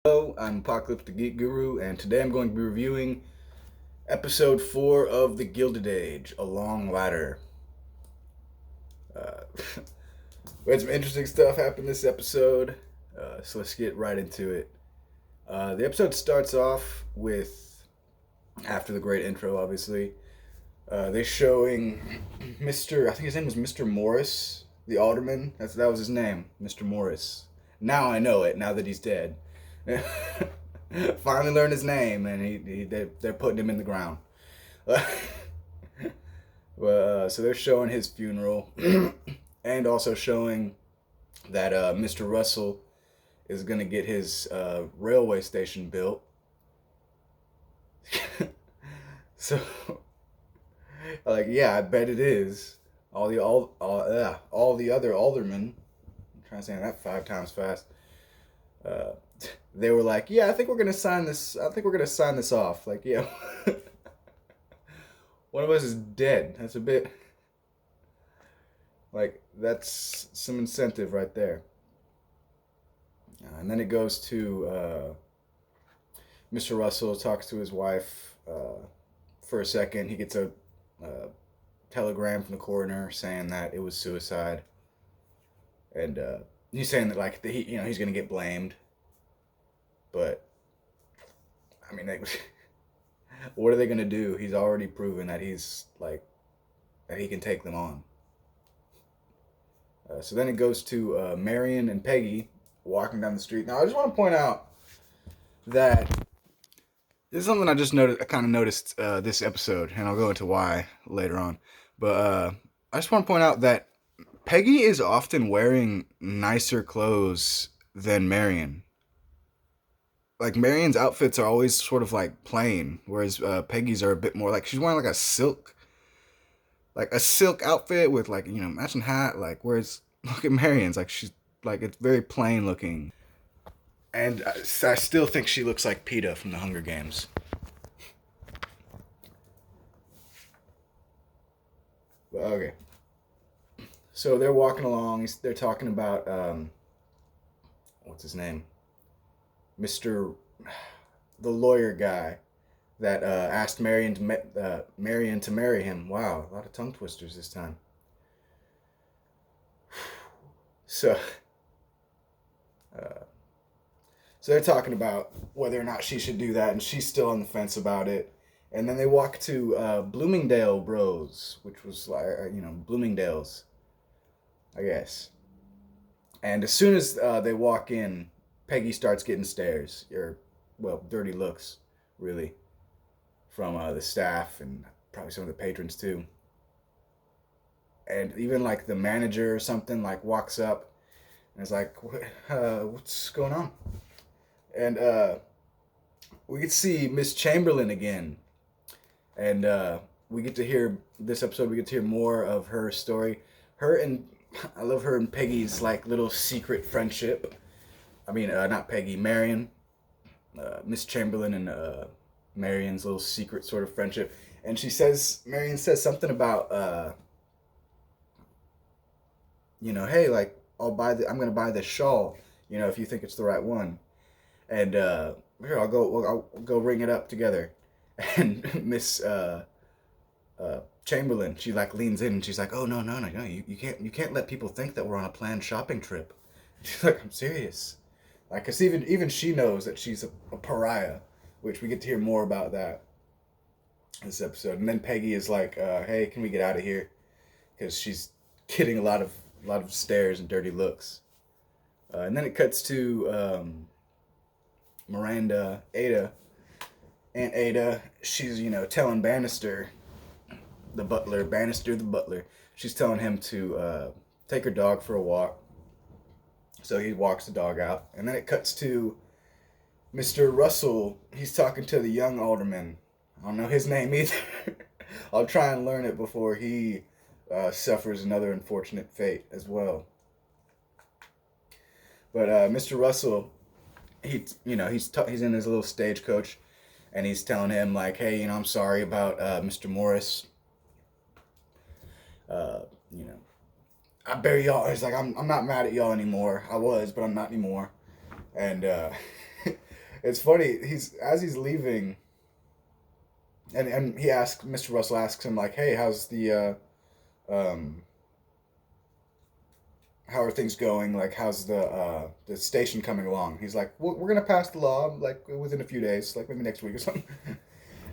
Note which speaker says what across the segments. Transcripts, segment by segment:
Speaker 1: Hello, I'm Apocalypse the Geek Guru, and today I'm going to be reviewing episode 4 of The Gilded Age, A Long Ladder. Uh, we had some interesting stuff happen this episode, so let's get right into it. The episode starts off with, after the great intro, obviously, they're showing I think his name was Mr. Morris, the alderman. That was his name, Mr. Morris. Now I know it, now that he's dead. Finally learned his name, and they're putting him in the ground. So they're showing his funeral, and also showing that Mr. Russell is gonna get his railway station built. So, like, yeah, I bet it is. All the other aldermen. I'm trying to say that 5 times fast. Uh, they were like, yeah, I think we're gonna sign this. I think we're gonna sign this off. Like, yeah, one of us is dead. That's a bit like that's some incentive right there. And then it goes to Mr. Russell talks to his wife for a second. He gets a telegram from the coroner saying that it was suicide, and he's saying that like he's gonna get blamed, but I mean, what are they gonna do? He's already proven that that he can take them on. So then it goes to Marion and Peggy walking down the street. Now I just want to point out that this is something I just noticed. I kind of noticed this episode, and I'll go into why later on. But I just want to point out that Peggy is often wearing nicer clothes than Marion. Like Marion's outfits are always sort of like plain, whereas Peggy's are a bit more like she's wearing like a silk outfit with like matching hat. Like whereas look at Marion's, like she's like it's very plain looking, and I still think she looks like Peeta from the Hunger Games. But, okay, so they're walking along. They're talking about what's his name, Mister, the lawyer guy that asked Marion to marry him. Wow, a lot of tongue twisters this time. So, uh, so they're talking about whether or not she should do that, and she's still on the fence about it. And then they walk to Bloomingdale Bros, which was like Bloomingdale's, I guess. And as soon as they walk in, Peggy starts getting stares, or well, dirty looks, really, from the staff and probably some of the patrons too. And even like the manager or something like walks up and is like, "What's going on?" And we get to see Miss Chamberlain again, and we get to hear this episode. We get to hear more of her story. Her and I love her and Peggy's like little secret friendship. I mean, not Peggy, Marion, Miss Chamberlain, and Marion's little secret sort of friendship. And Marion says something about, hey, like I'm gonna buy this shawl, if you think it's the right one. And here I'll go ring it up together. And Miss Chamberlain, she like leans in and she's like, oh no, you can't let people think that we're on a planned shopping trip. She's like, I'm serious. Like, cause even she knows that she's a pariah, which we get to hear more about that this episode. And then Peggy is like, "Hey, can we get out of here?" Because she's getting a lot of stares and dirty looks. And then it cuts to Miranda, Aunt Ada. She's telling Bannister the butler. She's telling him to take her dog for a walk. So he walks the dog out, and then it cuts to Mr. Russell. He's talking to the young alderman. I don't know his name either. I'll try and learn it before he suffers another unfortunate fate as well. But Mr. Russell, he's in his little stagecoach, and he's telling him like, hey, I'm sorry about Mr. Morris. Uh, you know, I bury y'all. He's like, I'm not mad at y'all anymore. I was, but I'm not anymore. And It's funny. He's leaving, and Mr. Russell asks him like, "Hey, how's um how are things going? Like, how's the station coming along?" He's like, we're gonna pass the law like within a few days, like maybe next week or something."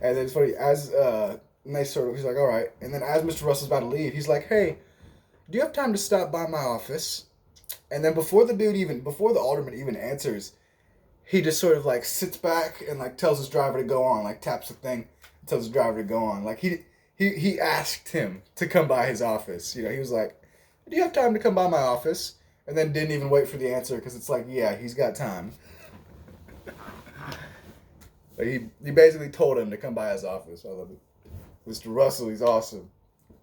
Speaker 1: And then it's funny and they sort of he's like, "All right," and then as Mr. Russell's about to leave, he's like, "Hey, do you have time to stop by my office?" And then before the alderman even answers, he just sort of like sits back and like tells his driver to go on, like taps the thing, tells his driver to go on. Like he asked him to come by his office. You know, he was like, "Do you have time to come by my office?" And then didn't even wait for the answer because it's like, yeah, he's got time. Like he basically told him to come by his office. I love it. Mr. Russell, he's awesome.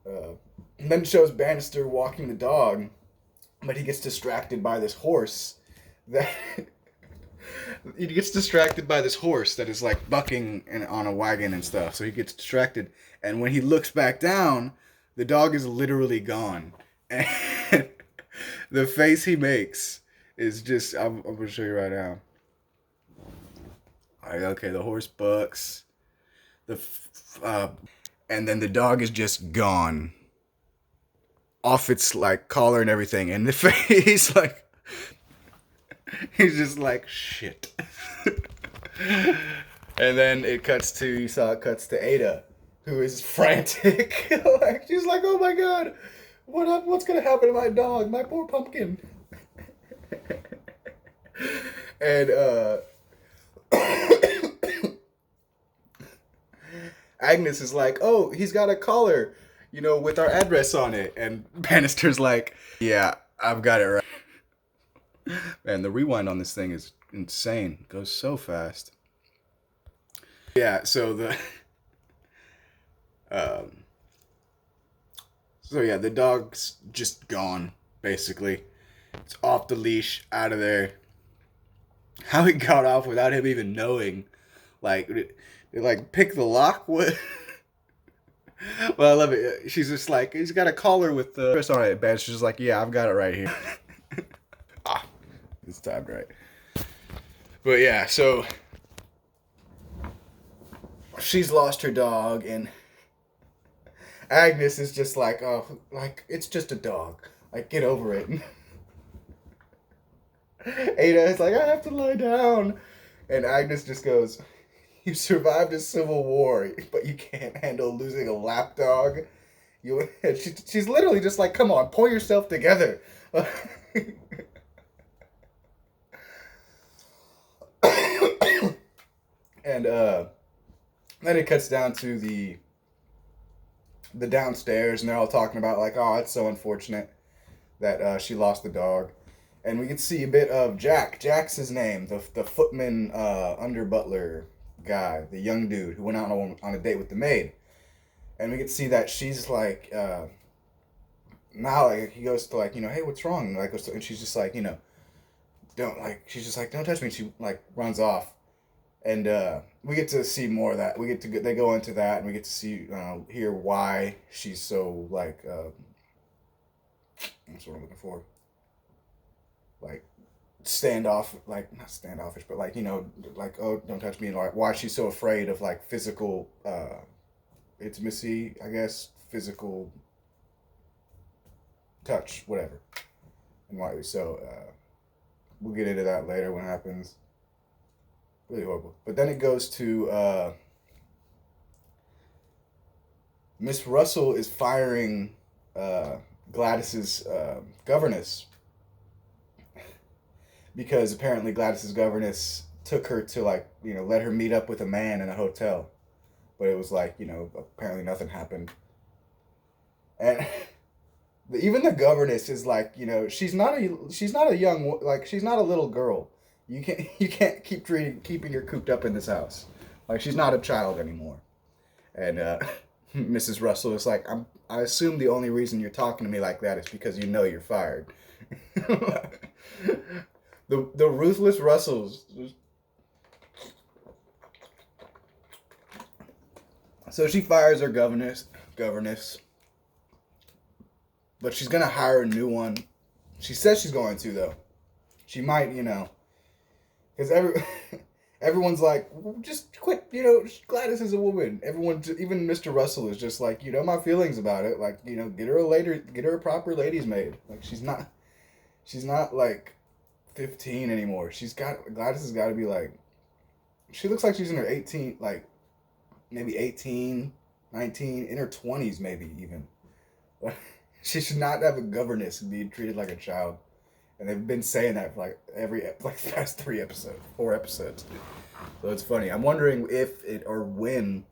Speaker 1: And then it shows Bannister walking the dog, but he gets distracted by this horse that he gets distracted by this horse that is like bucking on a wagon and stuff. So he gets distracted, and when he looks back down, the dog is literally gone, and the face he makes is just I'm gonna show you right now. All right, okay, the horse bucks, and then the dog is just gone off its like collar and everything, and the face like he's just like shit. And then it cuts to Ada, who is frantic. Like she's like, "Oh my god, what's gonna happen to my dog, my poor pumpkin?" And Agnes is like, "Oh, he's got a collar, you know, with our address on it." And Bannister's like, "Yeah, I've got it right." Man, the rewind on this thing is insane. It goes so fast. Yeah, um, so yeah, the dog's just gone. Basically, it's off the leash, out of there. How he got off without him even knowing, like, they like pick the lock. What? Well, I love it. She's just like, he's got a collar with the wrist on it. Bad. She's just like, "Yeah, I've got it right here." Ah, it's timed right. But yeah, so she's lost her dog, and Agnes is just like, "Oh, like it's just a dog. Like, get over it." Ada is like, "I have to lie down," and Agnes just goes, "You survived a civil war, but you can't handle losing a lapdog." She's literally just like, "Come on, pull yourself together." And then it cuts down to the downstairs, and they're all talking about like, "Oh, it's so unfortunate that she lost the dog." And we can see a bit of Jack. Jack's his name, the footman under Butler guy, the young dude who went out on a date with the maid. And we can see that she's like, now like he goes to like, "Hey, what's wrong?" And, like, and she's just like, don't like, she's just like, "Don't touch me." And she like runs off. And we get to see more of that. They go into that, and we get to see hear why she's so like that's what I'm looking for. Like like not standoffish, but like like, "Oh, don't touch me," and like why she's so afraid of like physical intimacy, I guess, physical touch, whatever, and why so. We'll get into that later when it happens. Really horrible. But then it goes to Miss Russell is firing Gladys's governess because apparently Gladys's governess took her to like let her meet up with a man in a hotel, but it was like apparently nothing happened, and even the governess is like she's not a young like she's not a little girl. You can't keeping her cooped up in this house. Like she's not a child anymore. And Mrs. Russell is like, I assume the only reason you're talking to me like that is because you know you're fired. The ruthless Russells. So she fires her governess, but she's gonna hire a new one. She says she's going to though. She might, because everyone's like, just quit. Gladys is a woman. Everyone, even Mr. Russell is just like, my feelings about it. Like, get her a proper lady's maid. Like, she's not like 15 anymore. Gladys has got to be like, she looks like she's in her 18, like maybe 18, 19, in her 20s maybe even. She should not have a governess and be treated like a child. And they've been saying that for like the past 4 episodes. So it's funny. I'm wondering if it or when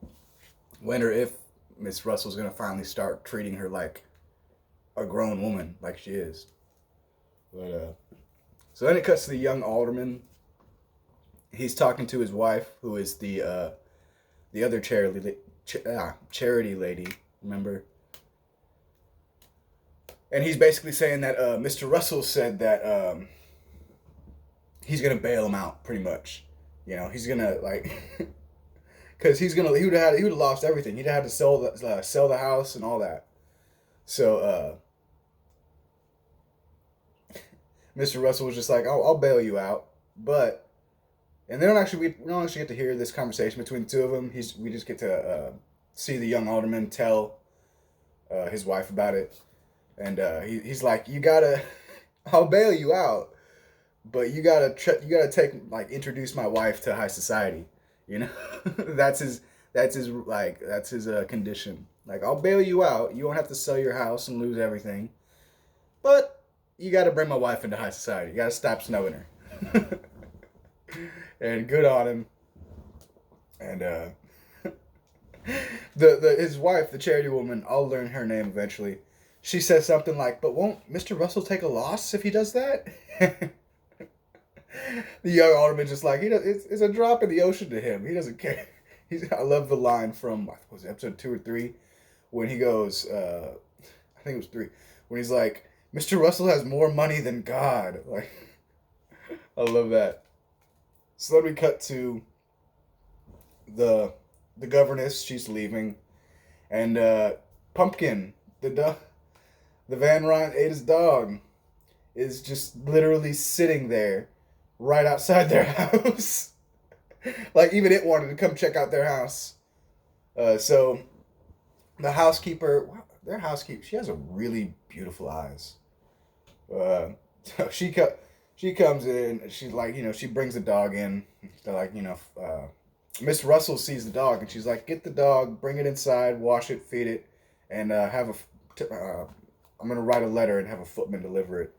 Speaker 1: or if Miss Russell's gonna finally start treating her like a grown woman, like she is. But so then it cuts to the young alderman. He's talking to his wife, who is the other charity lady. Remember? And he's basically saying that Mr. Russell said that he's gonna bail him out, pretty much. He's gonna because he would have lost everything. He'd have to sell the house and all that. So Mr. Russell was just like, I'll bail you out, but and we don't actually get to hear this conversation between the two of them. We just get to see the young alderman tell his wife about it. And he's like, I'll bail you out, but you gotta introduce my wife to high society. that's his condition. Like, I'll bail you out. You won't have to sell your house and lose everything, but you gotta bring my wife into high society. You gotta stop snubbing her. And good on him. And his wife, the charity woman, I'll learn her name eventually. She says something like, but won't Mr. Russell take a loss if he does that? The young alderman's just like, it's a drop in the ocean to him. He doesn't care. I love the line from, was it episode 2 or 3? When he goes, I think it was 3. When he's like, Mr. Russell has more money than God. Like, I love that. So then we cut to the governess. She's leaving. And Pumpkin, the Van Ryn ate his dog, is just literally sitting there right outside their house. Like, even it wanted to come check out their house. So the housekeeper, she has a really beautiful eyes. So she comes in, she's like, she brings the dog in. They're like, Miss Russell sees the dog and she's like, get the dog, bring it inside, wash it, feed it, and I'm gonna write a letter and have a footman deliver it.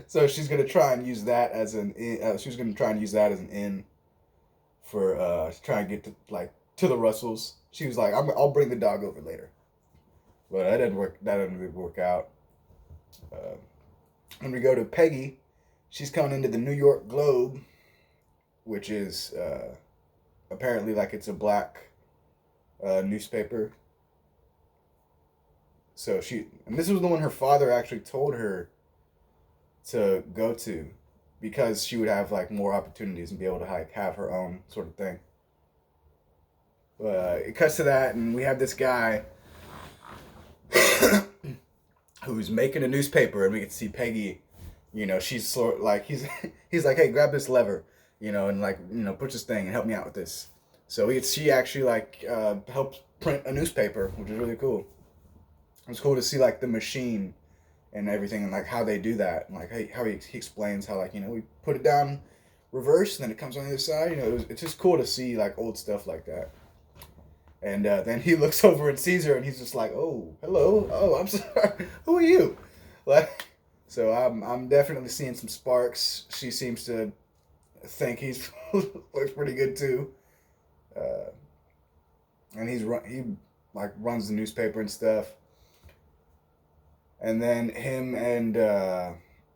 Speaker 1: So she's gonna try and use that as an in for to try and get to the Russells. She was like, I'll bring the dog over later, but that didn't work. That didn't really work out. When we go to Peggy, she's coming into the New York Globe, which is apparently like it's a black newspaper. So and this was the one her father actually told her to go to, because she would have like more opportunities and be able to have her own sort of thing. It cuts to that, and we have this guy who's making a newspaper, and we can see Peggy. She's sort of like he's like, hey, grab this lever, and push this thing and help me out with this. So she actually helps print a newspaper, which is really cool. It was cool to see like the machine and everything, and like how they do that, and like how he explains how we put it down reverse and then it comes on the other side. It's just cool to see like old stuff like that. And then he looks over and sees her, and he's just like, oh, hello, oh, I'm sorry, who are you? So I'm definitely seeing some sparks. She seems to think he's looks pretty good too. And he runs the newspaper and stuff. And then him and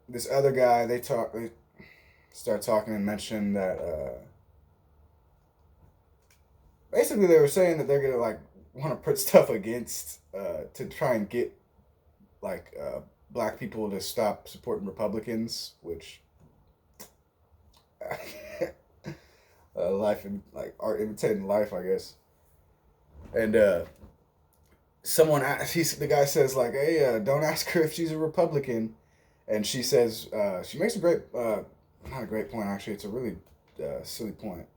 Speaker 1: this other guy, they start talking and mention that basically they were saying that they're gonna want to put stuff against to try and get black people to stop supporting Republicans, which life and art imitating life, I guess. And the guy says hey, don't ask her if she's a Republican, and she says she makes a great not a great point, actually. It's a really silly point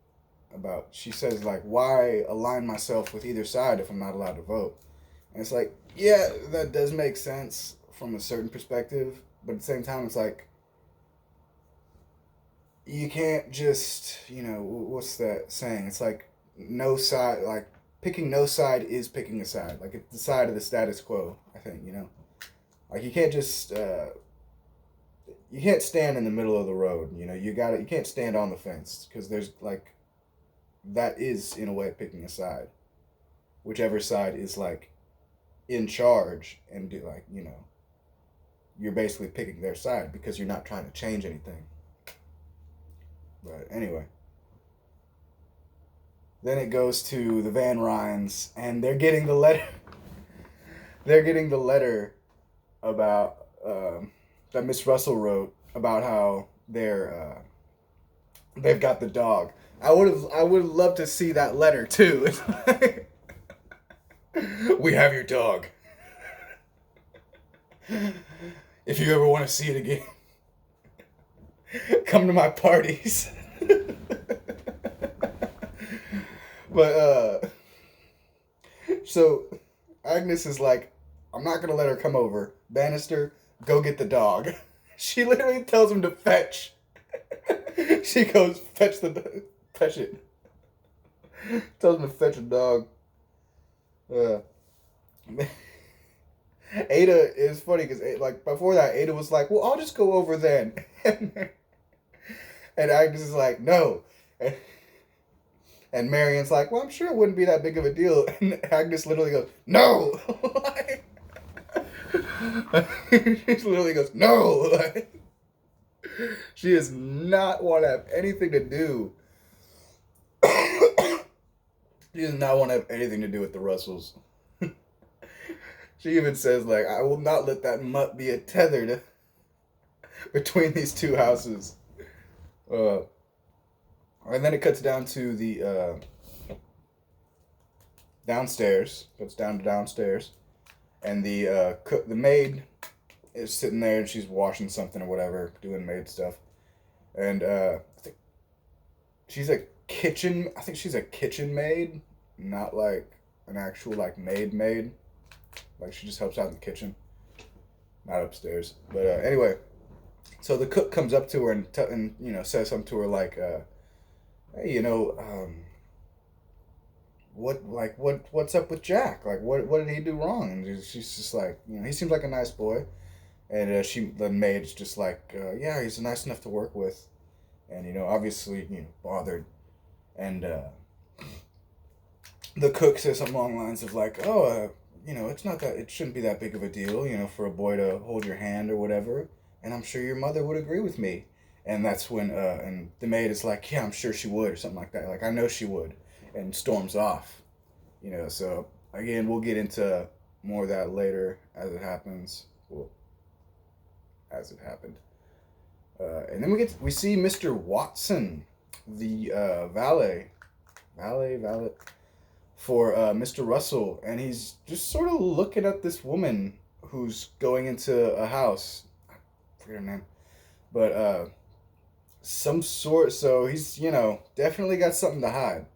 Speaker 1: about, she says, like, why align myself with either side if I'm not allowed to vote? And it's like, yeah, that does make sense from a certain perspective, but at the same time, it's like, you can't just, what's that saying? It's like, no side, like, picking no side is picking a side. Like, it's the side of the status quo, I think. Like, you can't stand in the middle of the road, you can't stand on the fence, because there's, like, that is, in a way, picking a side. Whichever side is, like, in charge and do, like, you're basically picking their side because you're not trying to change anything. But anyway, then it goes to the Van Ryns, and they're getting the letter. They're getting the letter about that Miss Russell wrote about how they've got the dog. I would love to see that letter too. We have your dog. If you ever want to see it again, come to my parties. But so Agnes is like, I'm not gonna let her come over. Bannister, go get the dog. She literally tells him to fetch. She goes, fetch it. Tells him to fetch a dog. Ada is funny because, like, before that, Ada was like, well, I'll just go over then. And Agnes is like, no. And Marion's like, well, I'm sure it wouldn't be that big of a deal. And Agnes literally goes, no. She literally goes, no. She does not want to have anything to do. She does not want to have anything to do with the Russells. She even says, like, I will not let that mutt be a tether between these two houses. And then it cuts down to the downstairs. Cuts down to downstairs. And the maid is sitting there, and she's washing something or whatever, doing maid stuff. And I think she's a kitchen maid, not like an actual, like, maid. Like, she just helps out in the kitchen, not upstairs. But anyway, so the cook comes up to her and says something to her like, hey, what's up with Jack? Like, what did he do wrong? And she's just like, he seems like a nice boy. And the maid's just like, yeah, he's nice enough to work with. And, obviously, bothered. And the cook says something along the lines of like, oh, it shouldn't be that big of a deal, for a boy to hold your hand or whatever. And I'm sure your mother would agree with me. And that's when, and the maid is like, yeah, I'm sure she would, or something like that. Like, I know she would. And storms off. So, again, we'll get into more of that later as it happens. Well, as it happened. And then we see Mr. Watson, the valet for Mr. Russell, and he's just sort of looking at this woman who's going into a house. I forget her name, but some sort. So he's definitely got something to hide.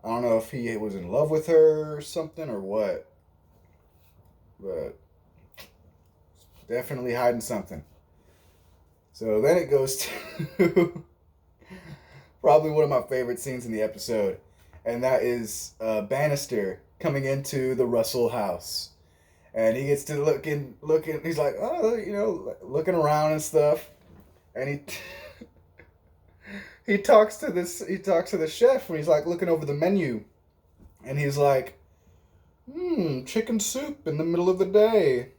Speaker 1: I don't know if he was in love with her or something or what, but definitely hiding something. So then it goes to probably one of my favorite scenes in the episode, and that is Bannister coming into the Russell house. And he gets to looking, he's like, oh, looking around and stuff. And he talks to the chef, and he's like looking over the menu. And he's like, chicken soup in the middle of the day.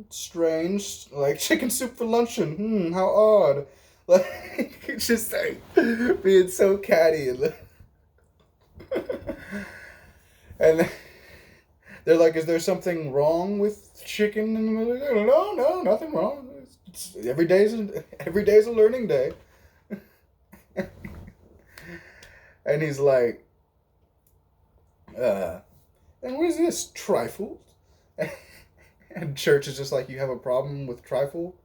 Speaker 1: Strange. Like, chicken soup for luncheon. How odd. Like, it's just like being so catty. And they're like, is there something wrong with chicken in the middle? No, nothing wrong. It's every day's a learning day. And he's like, and what is this? Trifle? And Church is just like, you have a problem with trifle?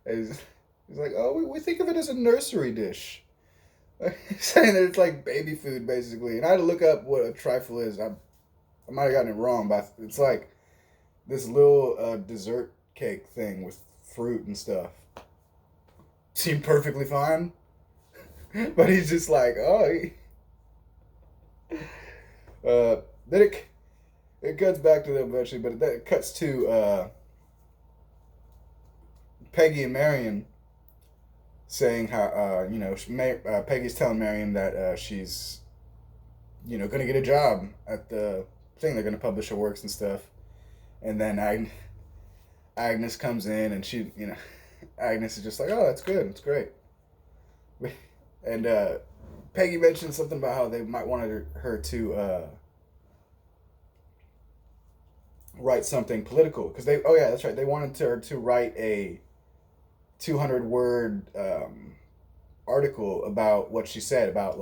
Speaker 1: He's He's like, oh, we think of it as a nursery dish. Saying that it's like baby food, basically. And I had to look up what a trifle is. I might have gotten it wrong, but it's like this little dessert cake thing with fruit and stuff. Seemed perfectly fine. But he's just like, oh. Then it cuts back to them eventually, but it cuts to Peggy and Marion saying how Peggy's telling Marion that she's gonna get a job at the thing. They're gonna publish her works and stuff, and then Agnes comes in and she Agnes is just like, oh, that's good, it's great, and Peggy mentioned something about how they might want her to write something political because that's right, they wanted her to write a 200 word article about what she said about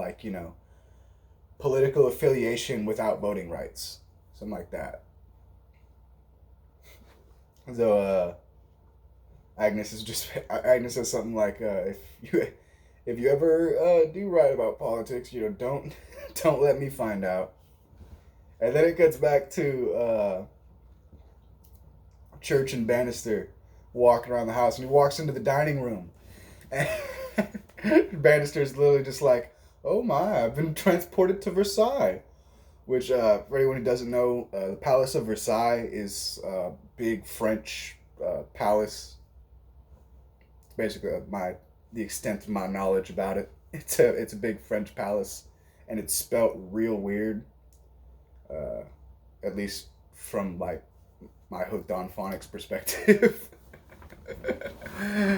Speaker 1: political affiliation without voting rights, something like that. So Agnes says something like if you ever do write about politics, don't don't let me find out. And then it gets back to Church and Bannister walking around the house, and he walks into the dining room, and Bannister's literally just like, oh my, I've been transported to Versailles, which for anyone who doesn't know, the Palace of Versailles is a big French palace. Basically the extent of my knowledge about it. It's a big French palace, and it's spelt real weird, at least from my hooked on phonics perspective.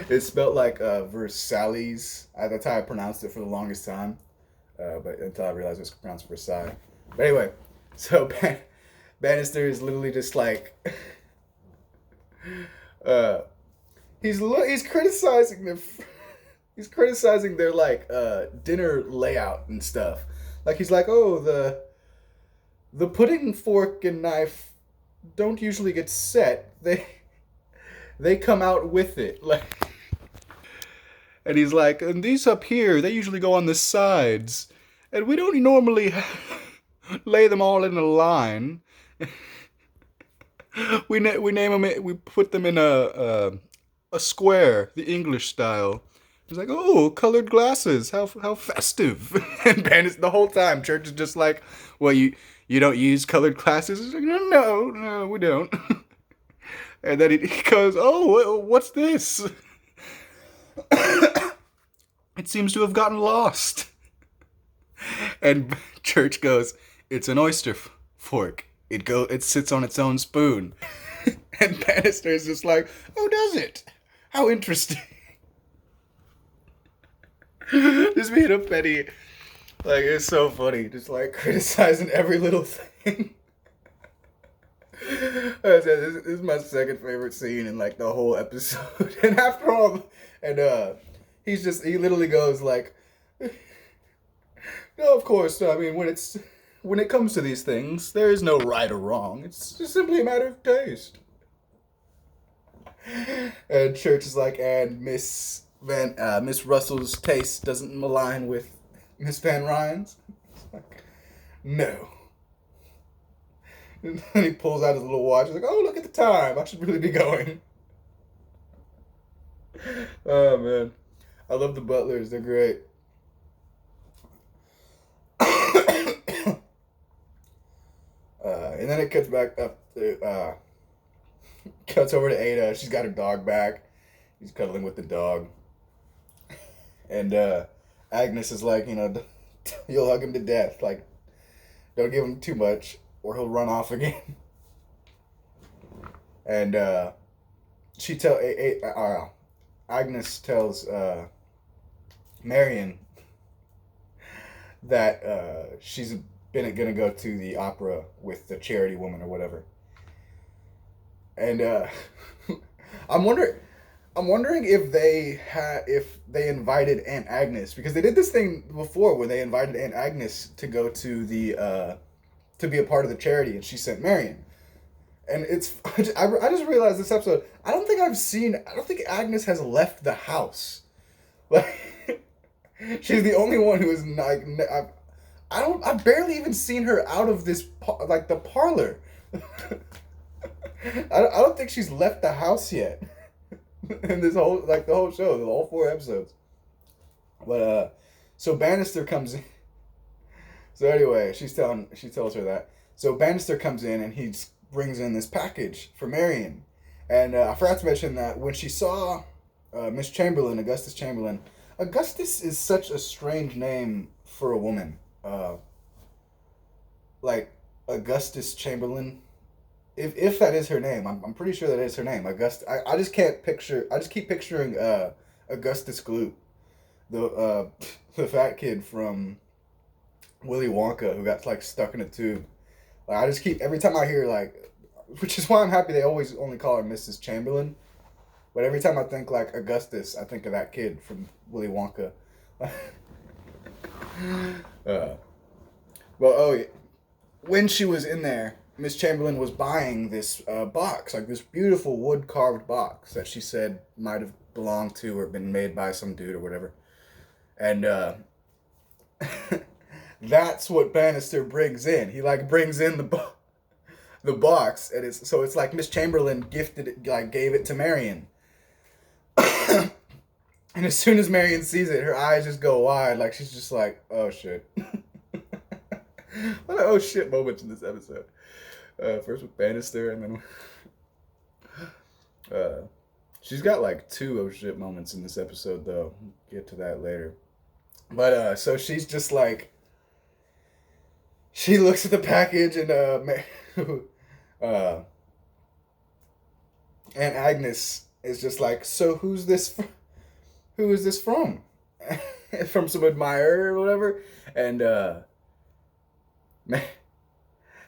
Speaker 1: It's spelled like Versailles. That's how I pronounced it for the longest time, but until I realized it was pronounced Versailles. But anyway, so Bannister is literally just like, he's criticizing their dinner layout and stuff. Like he's like, oh, the pudding fork and knife don't usually get set. They come out with it. And he's like, and these up here, they usually go on the sides. And we don't normally lay them all in a line. We name them, we put them in a square, the English style. He's like, oh, colored glasses, how festive. And the whole time, Church is just like, well, you don't use colored glasses? He's like, no, we don't. And then he goes, oh, what's this? It seems to have gotten lost. And Church goes, it's an oyster fork. It sits on its own spoon. And Bannister is just like, oh, does it? How interesting. Just being a petty, it's so funny. Just criticizing every little thing. This is my second favorite scene in the whole episode. And after all, he literally goes like, no, of course, I mean, when it comes to these things, there is no right or wrong. It's just simply a matter of taste. And Church is like, and Miss Russell's taste doesn't align with Miss Van Ryan's. It's like, no. And then he pulls out his little watch. He's like, oh, look at the time. I should really be going. Oh, man. I love the Butlers. They're great. And then it cuts back up to, cuts over to Ada. She's got her dog back. He's cuddling with the dog. And Agnes is like, you'll hug him to death. Don't give him too much, or he'll run off again. And Agnes tells Marion that she's gonna go to the opera with the charity woman or whatever. And I'm wondering if they invited Aunt Agnes, because they did this thing before where they invited Aunt Agnes to go to the to be a part of the charity, and she sent Marion. And I just realized this episode. I don't think Agnes has left the house. Like, she's the only one who is like. I've barely even seen her out of this like the parlor. I don't think she's left the house yet. In this whole like the whole show, the whole 4 episodes. But so Bannister comes in. So anyway, she tells her that. So Bannister comes in and he brings in this package for Marion, and I forgot to mention that when she saw Miss Chamberlain, Augustus Chamberlain. Augustus is such a strange name for a woman. Like Augustus Chamberlain. If that is her name, I'm pretty sure that is her name. I just can't picture. I just keep picturing Augustus Gloop, the fat kid from Willy Wonka who got like stuck in a tube. Like I just keep every time I hear like, which is why I'm happy they always only call her Mrs. Chamberlain. But every time I think like Augustus, I think of that kid from Willy Wonka. When she was in there, Miss Chamberlain was buying this box, like this beautiful wood carved box that she said might have belonged to or been made by some dude or whatever, and that's what Bannister brings in. He like brings in the box, and it's like Miss Chamberlain gifted it, like gave it to Marion. And as soon as Marion sees it, her eyes just go wide, like she's just like, oh shit. What an oh shit moments in this episode. First with Bannister, and then she's got like 2 oh shit moments in this episode though. Get to that later. But so she's just like, she looks at the package and and Agnes is just like, so who is this from? From some admirer or whatever. And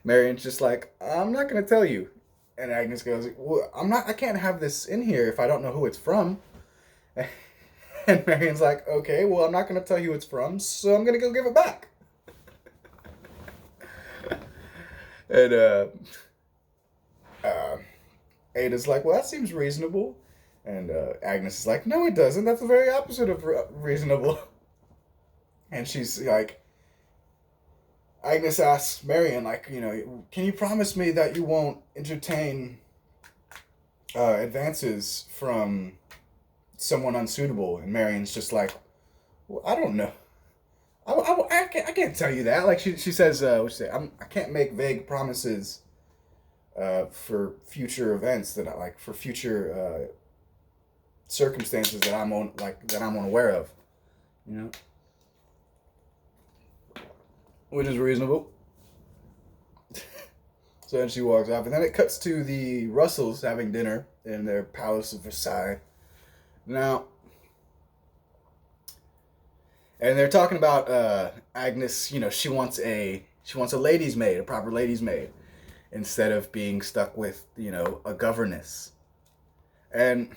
Speaker 1: Marion's just like, I'm not gonna tell you. And Agnes goes, well, I can't have this in here if I don't know who it's from. And Marion's like, okay, well, I'm not gonna tell you who it's from, so I'm gonna go give it back. And Ada's like, well, that seems reasonable. And Agnes is like, no, it doesn't. That's the very opposite of reasonable. And she's like, Agnes asks Marion, like, can you promise me that you won't entertain advances from someone unsuitable? And Marion's just like, well, I don't know. I can't tell you that. Like she says, what she say? I can't make vague promises for future events that for future circumstances that I'm unaware of, which is reasonable. So then she walks off, and then it cuts to the Russells having dinner in their Palace of Versailles. Now, and they're talking about Agnes. She wants a lady's maid, a proper lady's maid, instead of being stuck with a governess. And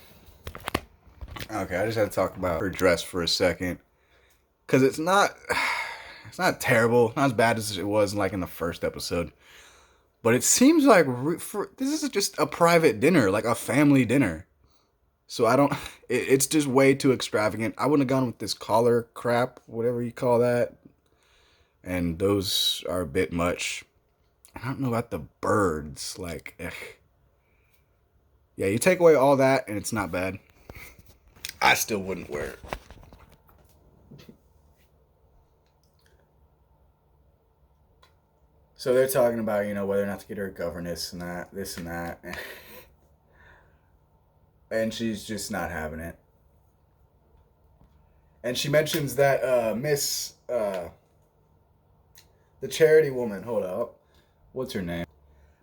Speaker 1: okay, I just had to talk about her dress for a second, because it's not terrible, not as bad as it was like in the first episode, but it seems like this is just a private dinner, like a family dinner. So it's just way too extravagant. I wouldn't have gone with this collar crap, whatever you call that, and those are a bit much. I don't know about the birds, yeah, you take away all that and it's not bad. I still wouldn't wear it. So they're talking about, whether or not to get her a governess and that, this and that. And she's just not having it. And she mentions that the charity woman, hold up. What's her name?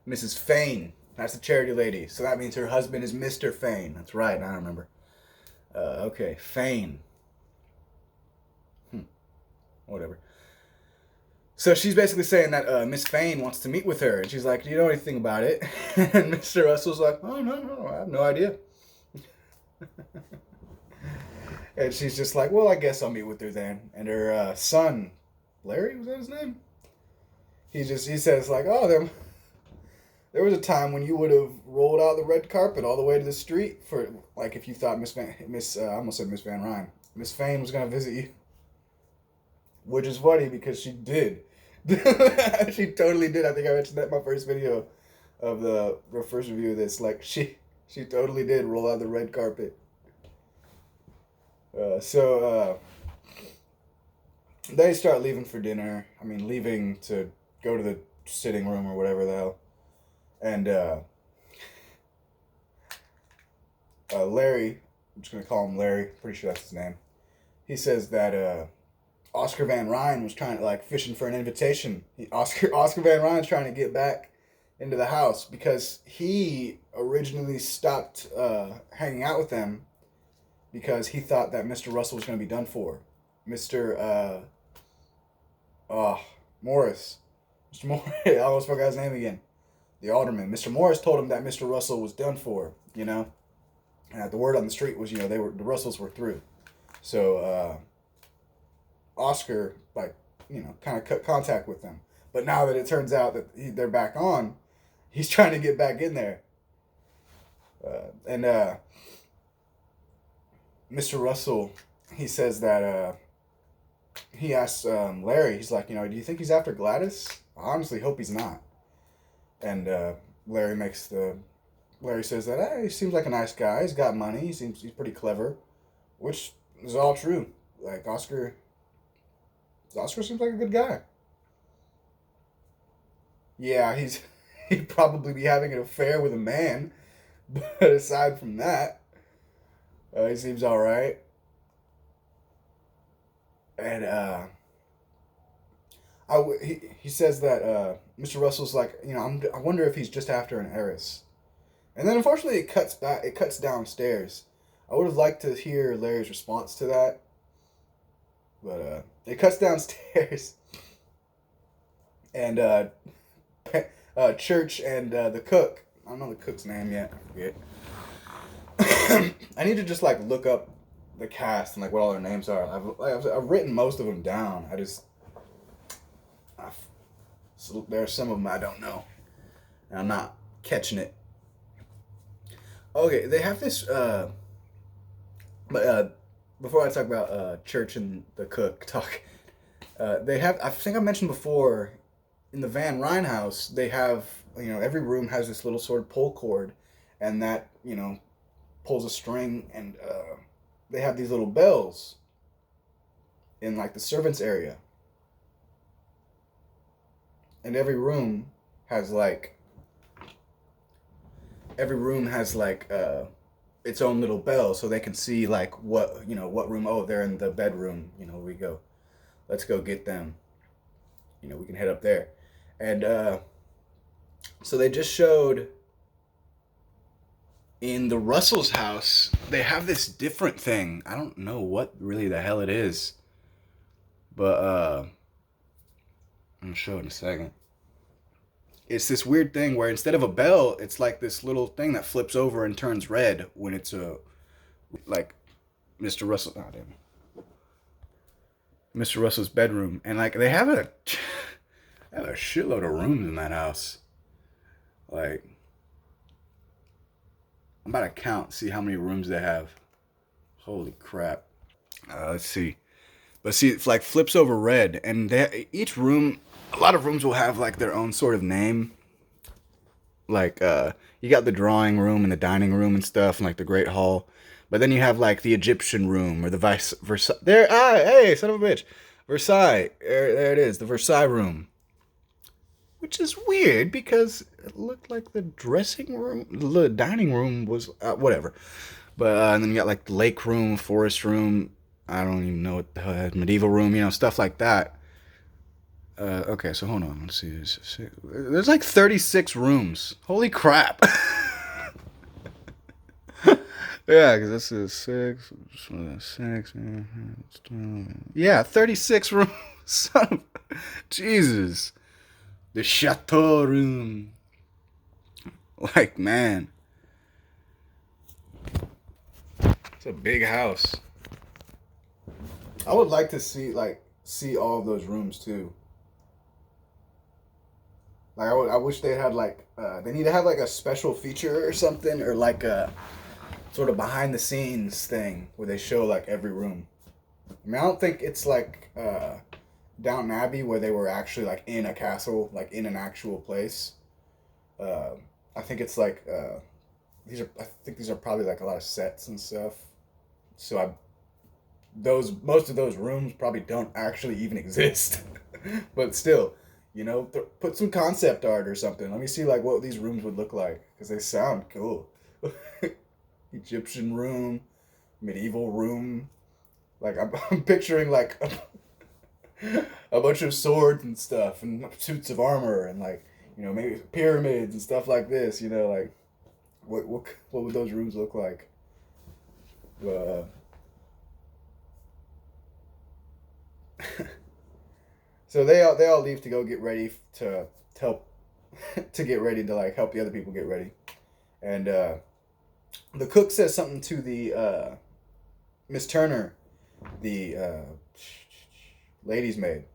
Speaker 1: Mrs. Fane. That's the charity lady. So that means her husband is Mr. Fane. That's right, I remember. Okay, Fane. Whatever. So she's basically saying that Miss Fane wants to meet with her. And she's like, do you know anything about it? And Mr. Russell's like, oh, no, I have no idea. And she's just like, well, I guess I'll meet with her then. And her son, Larry, was that his name? He says like, oh, There was a time when you would have rolled out the red carpet all the way to the street for, like, if you thought I almost said Miss Van Ryn, Miss Fane was gonna visit you, which is funny because she did. She totally did. I think I mentioned that in my first video of the first review of this. Like, she totally did roll out the red carpet. So they start leaving for dinner. I mean, leaving to go to the sitting room or whatever the hell. And Larry, I'm just going to call him Larry, pretty sure that's his name. He says that Oscar Van Ryn was trying to, like, fishing for an invitation. Oscar Van Ryn's trying to get back into the house because he originally stopped hanging out with them because he thought that Mr. Russell was going to be done for. Mr. Morris. Mr. Morris. I almost forgot his name again. The alderman. Mr. Morris told him that Mr. Russell was done for, you know. And the word on the street was, you know, the Russells were through. So Oscar, like, you know, kind of cut contact with them. But now that it turns out that they're back on, he's trying to get back in there. And Mr. Russell, he says that he asks Larry, he's like, you know, do you think he's after Gladys? I honestly hope he's not. And Larry says that, hey, he seems like a nice guy. He's got money. He's pretty clever, which is all true. Like, Oscar seems like a good guy. Yeah, he'd probably be having an affair with a man, but aside from that, he seems all right. And he says that Mr. Russell's like, you know, I wonder if he's just after an heiress. And then unfortunately it cuts downstairs. I would have liked to hear Larry's response to that. But it cuts downstairs. And Church and the cook, I don't know the cook's name yet, I forget. I need to just, like, look up the cast and, like, what all their names are. I've written most of them down. So there's some of them I don't know, and I'm not catching it. Okay, they have this. But before I talk about Church and the cook, they have. I think I mentioned before, in the Van Ryn house, they have, you know, every room has this little sort of pull cord, and that, you know, pulls a string, and they have these little bells in, like, the servants area. And every room has like its own little bell, so they can see, like, what room. Oh, they're in the bedroom. You know, let's go get them. You know, we can head up there. And so they just showed in the Russell's house, they have this different thing. I don't know what really the hell it is, but I'm gonna show it in a second. It's this weird thing where instead of a bell, it's like this little thing that flips over and turns red when it's like Mr. Russell. Oh, damn. Mr. Russell's bedroom, and, like, they have a shitload of rooms in that house. Like, I'm about to count, see how many rooms they have. Holy crap! Let's see. But see, it's like flips over red, and each room, a lot of rooms will have, like, their own sort of name. Like, you got the drawing room and the dining room and stuff, and, like, the Great Hall. But then you have, like, the Egyptian room or the Versailles. There, hey, son of a bitch, Versailles. There it is, the Versailles room. Which is weird because it looked like the dressing room, the dining room was whatever. But and then you got, like, the lake room, forest room. I don't even know what the hell, medieval room, you know, stuff like that. Okay, so hold on. Let's see. There's like 36 rooms. Holy crap. Yeah, because this is 6. 6. Yeah, 36 rooms. Son of, Jesus. The chateau room. Like, man. It's a big house. I would like to see all of those rooms too. Like I wish they had like they need to have like a special feature or something, or like a sort of behind the scenes thing where they show like every room. I mean, I don't think it's like Downton Abbey where they were actually like in a castle, like in an actual place. Uh, I think it's like I think these are probably like a lot of sets and stuff. So I those most of those rooms probably don't actually even exist, but still, put some concept art or something. Let me see like what these rooms would look like because they sound cool. Egyptian room, medieval room. Like I'm picturing like a bunch of swords and stuff and suits of armor and like maybe pyramids and stuff like this. Like what would those rooms look like? Uh, so they all leave to go get ready to help to get ready to like help the other people get ready, and the cook says something to the Miss Turner, the lady's maid,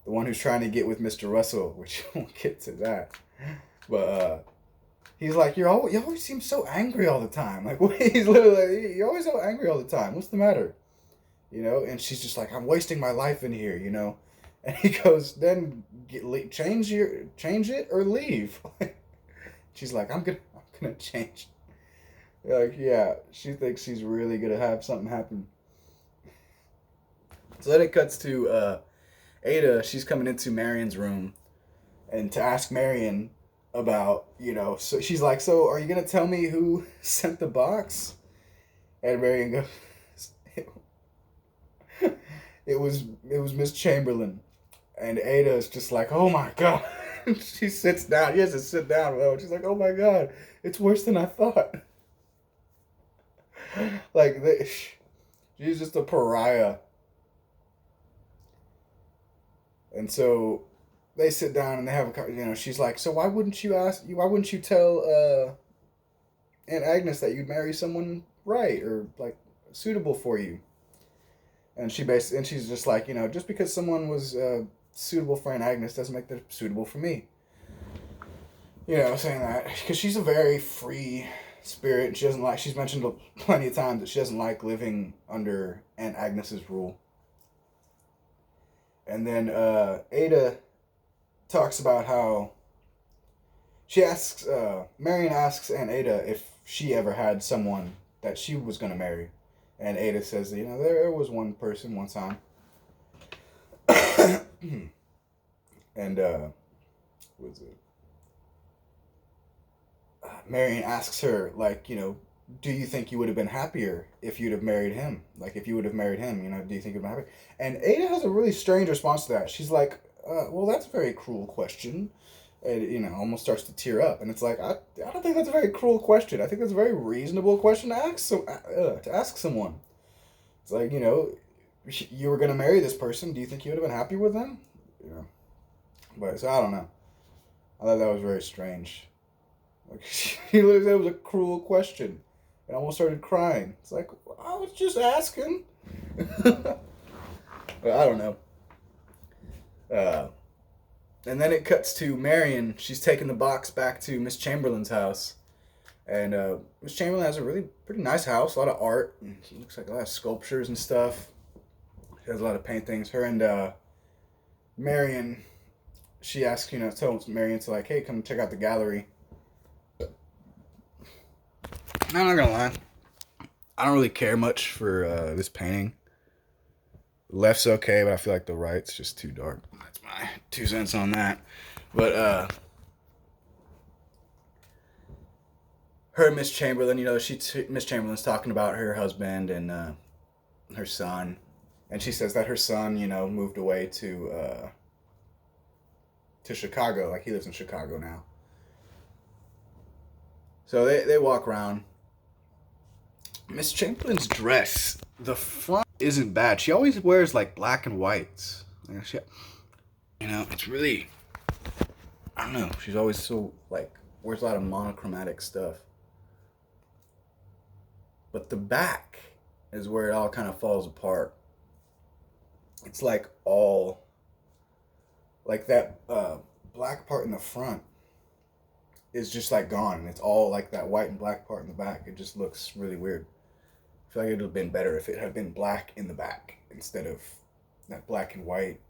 Speaker 1: the one who's trying to get with Mr. Russell, which we'll get to that. But he's like, you always seem so angry all the time. Like he's literally like, you're always so angry all the time. What's the matter? And she's just like, I'm wasting my life in here. And he goes, then change it or leave. She's like, I'm gonna change. Like, yeah, she thinks she's really gonna have something happen. So then it cuts to Ada. She's coming into Marion's room and to ask Marion about, so she's like, so are you gonna tell me who sent the box? And Marion goes, it was Miss Chamberlain. And Ada is just like, oh my god. She sits down. He has to sit down. Though. She's like, oh my god, it's worse than I thought. Like, she's just a pariah. And so they sit down and they have she's like, so why wouldn't you tell Aunt Agnes that you'd marry someone right or like suitable for you? And she's just like, just because someone was suitable for Aunt Agnes doesn't make them suitable for me. Saying that because she's a very free spirit. And she's mentioned plenty of times that she doesn't like living under Aunt Agnes's rule. And then Ada talks about how Marion asks Aunt Ada if she ever had someone that she was going to marry. And Ada says, there was one person one time. And, what is it? Marion asks her, like, do you think you would have been happier if you'd have married him? Like, if you would have married him, do you think you'd have been happier? And Ada has a really strange response to that. She's like, well, that's a very cruel question. And, almost starts to tear up. And it's like, I don't think that's a very cruel question. I think that's a very reasonable question to ask someone. It's like, you were going to marry this person. Do you think you would have been happy with them? But, so I don't know. I thought that was very strange. Like, she literally said it was a cruel question. And almost started crying. It's like, I was just asking. But I don't know. And then it cuts to Marion. She's taking the box back to Miss Chamberlain's house. And Miss Chamberlain has a really pretty nice house. A lot of art. And it looks like a lot of sculptures and stuff. She has a lot of paintings. Her and Marion, she asks, tells Marion to like, hey, come check out the gallery. I'm not gonna lie. I don't really care much for this painting. The left's okay, but I feel like the right's just too dark. That's my 2 cents on that. But her Miss Chamberlain, Miss Chamberlain's talking about her husband and her son, and she says that her son, moved away to Chicago. Like he lives in Chicago now. So they walk around. Miss Chamberlain's dress, the front isn't bad. She always wears like black and whites. It's really, I don't know. She's always so like wears a lot of monochromatic stuff. But the back is where it all kind of falls apart. It's like all like that black part in the front is just like gone, and it's all like that white and black part in the back. It just looks really weird. I feel like it would have been better if it had been black in the back instead of that black and white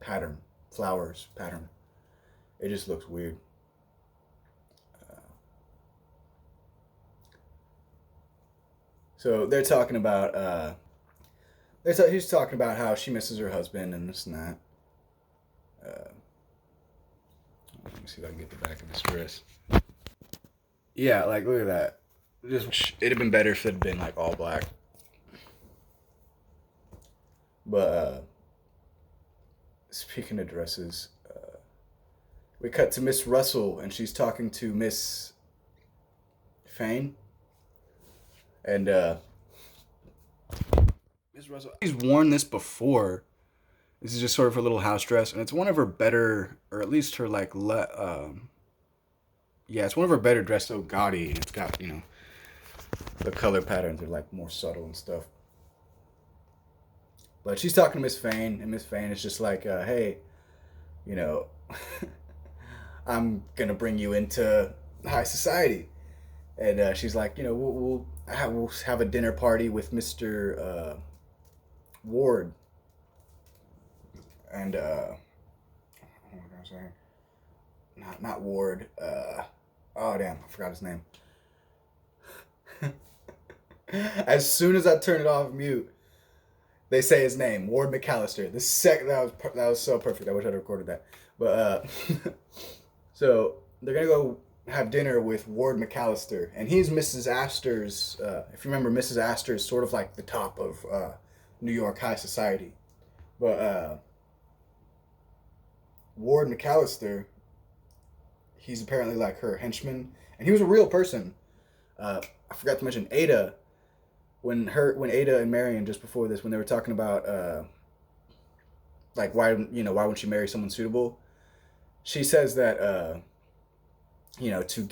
Speaker 1: pattern, flowers pattern. It just looks weird. So they're talking about he's talking about how she misses her husband and this and that. Let me see if I can get the back of this dress. Yeah, like look at that. It'd have been better if it had been like all black. But speaking of dresses, we cut to Miss Russell and she's talking to Miss Fane. And Miss Russell, she's worn this before. This is just sort of her little house dress, and it's one of her better, or at least her like, yeah, it's one of her better dressed. So gaudy, and it's got the color patterns are like more subtle and stuff. But she's talking to Miss Fane, and Miss Fane is just like, hey, I'm gonna bring you into high society, and she's like, we'll have a dinner party with Mr. Ward. And what was I saying? Not Ward. Oh damn, I forgot his name. As soon as I turn it off mute, they say his name, Ward McAllister. That was so perfect. I wish I'd recorded that. But so they're gonna go have dinner with Ward McAllister, and he's Mrs. Astor's. If you remember, Mrs. Astor is sort of like the top of New York high society, but Ward McAllister, he's apparently like her henchman, and he was a real person. I forgot to mention Ada. When Ada and Marion, just before this, when they were talking about like why wouldn't she marry someone suitable, she says that to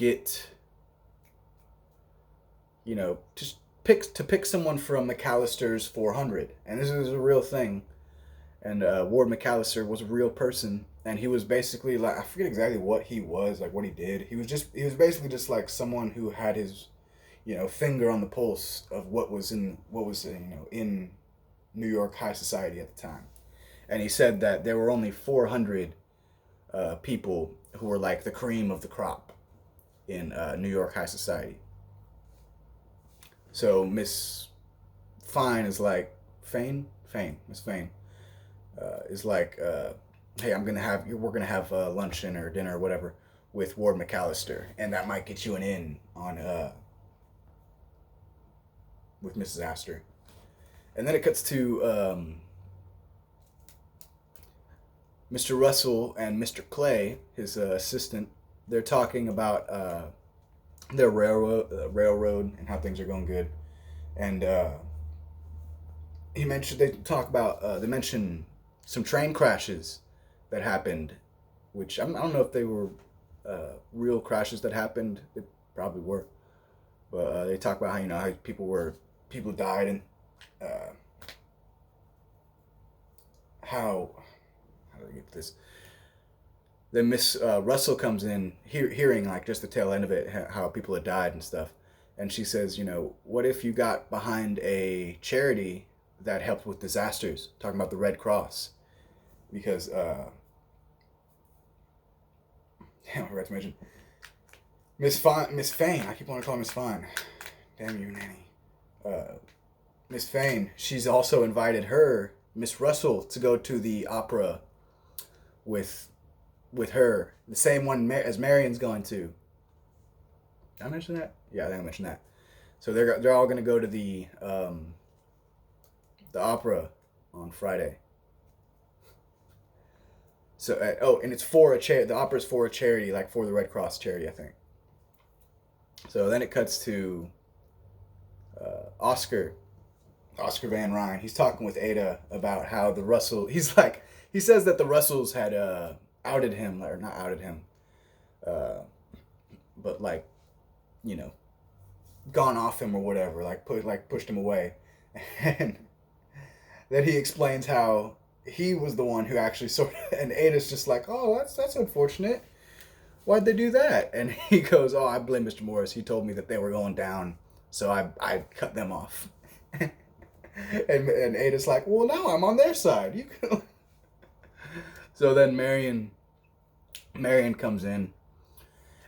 Speaker 1: pick someone from McAllister's 400, and this is a real thing. And Ward McAllister was a real person, and he was basically like, I forget exactly what he was, like what he did. He was basically just like someone who had his finger on the pulse of what was in New York high society at the time. And he said that there were only 400 people who were like the cream of the crop in New York high society. So Miss Fine is like Miss Fane is like, hey, we're gonna have luncheon or dinner or whatever with Ward McAllister, and that might get you an in on with Mrs. Astor. And then it cuts to Mr. Russell and Mr. Clay, his assistant. They're talking about their railroad and how things are going good, and they mention some train crashes that happened, which I don't know if they were real crashes that happened. They probably were, but they talk about how people died, and how do I get this? Then Miss Russell comes in, hearing like just the tail end of it, how people had died and stuff, and she says, what if you got behind a charity that helped with disasters? Talking about the Red Cross, because I forgot to mention Miss Fane. I keep wanting to call her Miss Fine. Damn you, nanny. Miss Fane. She's also invited Miss Russell, to go to the opera with her, the same one as Marion's going to. Did I mention that? Yeah, I think I mentioned that. So they're all gonna go to the opera on Friday. So and it's for a charity. The opera's for a charity, like for the Red Cross charity, I think. So then it cuts to Oscar Van Ryn. He's talking with Ada about how the Russell. He says that the Russells had outed him, or not outed him, but like, gone off him or whatever, like pushed him away, and then he explains how he was the one who actually sort of, and Ada's just like, oh, that's unfortunate. Why'd they do that? And he goes, oh, I blame Mr. Morris. He told me that they were going down, so I cut them off. And Ada's like, well, now I'm on their side. You can. So then Marion comes in,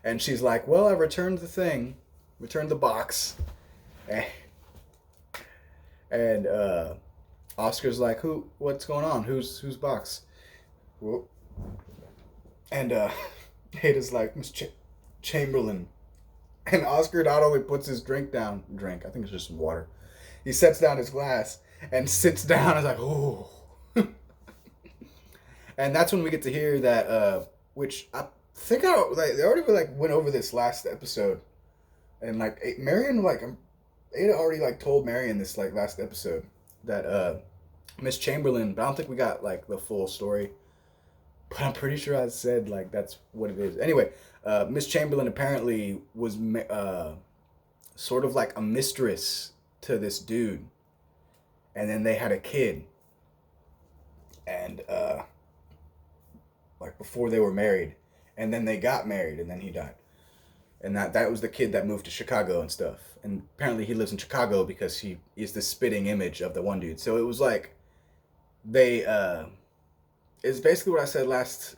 Speaker 1: and she's like, well, I returned the box, and Oscar's like, what's going on? Whose box? Whoop. And Ada's like, Miss Chamberlain. And Oscar not only puts his drink down, I think it's just some water. He sets down his glass and sits down. It's like, oh. And that's when we get to hear that, which I think they already went over this last episode, and Marion Ada already told Marion this last episode that Miss Chamberlain, but I don't think we got the full story. But I'm pretty sure I said that's what it is. Anyway, Miss Chamberlain apparently was sort of a mistress to this dude, and then they had a kid, and before they were married, and then they got married, and then he died, and that was the kid that moved to Chicago and stuff, and apparently he lives in Chicago because he is the spitting image of the one dude. So it was they it's basically what I said last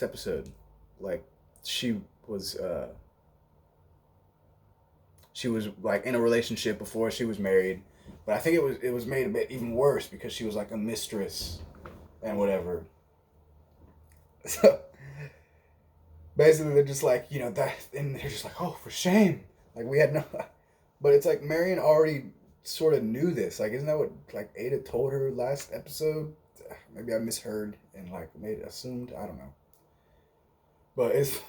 Speaker 1: episode. She was in a relationship before she was married, but I think it was made a bit even worse because she was a mistress and whatever. So basically they're just that, and they're just oh, for shame, we had no. But it's Marion already sort of knew this. Isn't that what Ada told her last episode? Maybe I misheard and made it assumed. I don't know. But it's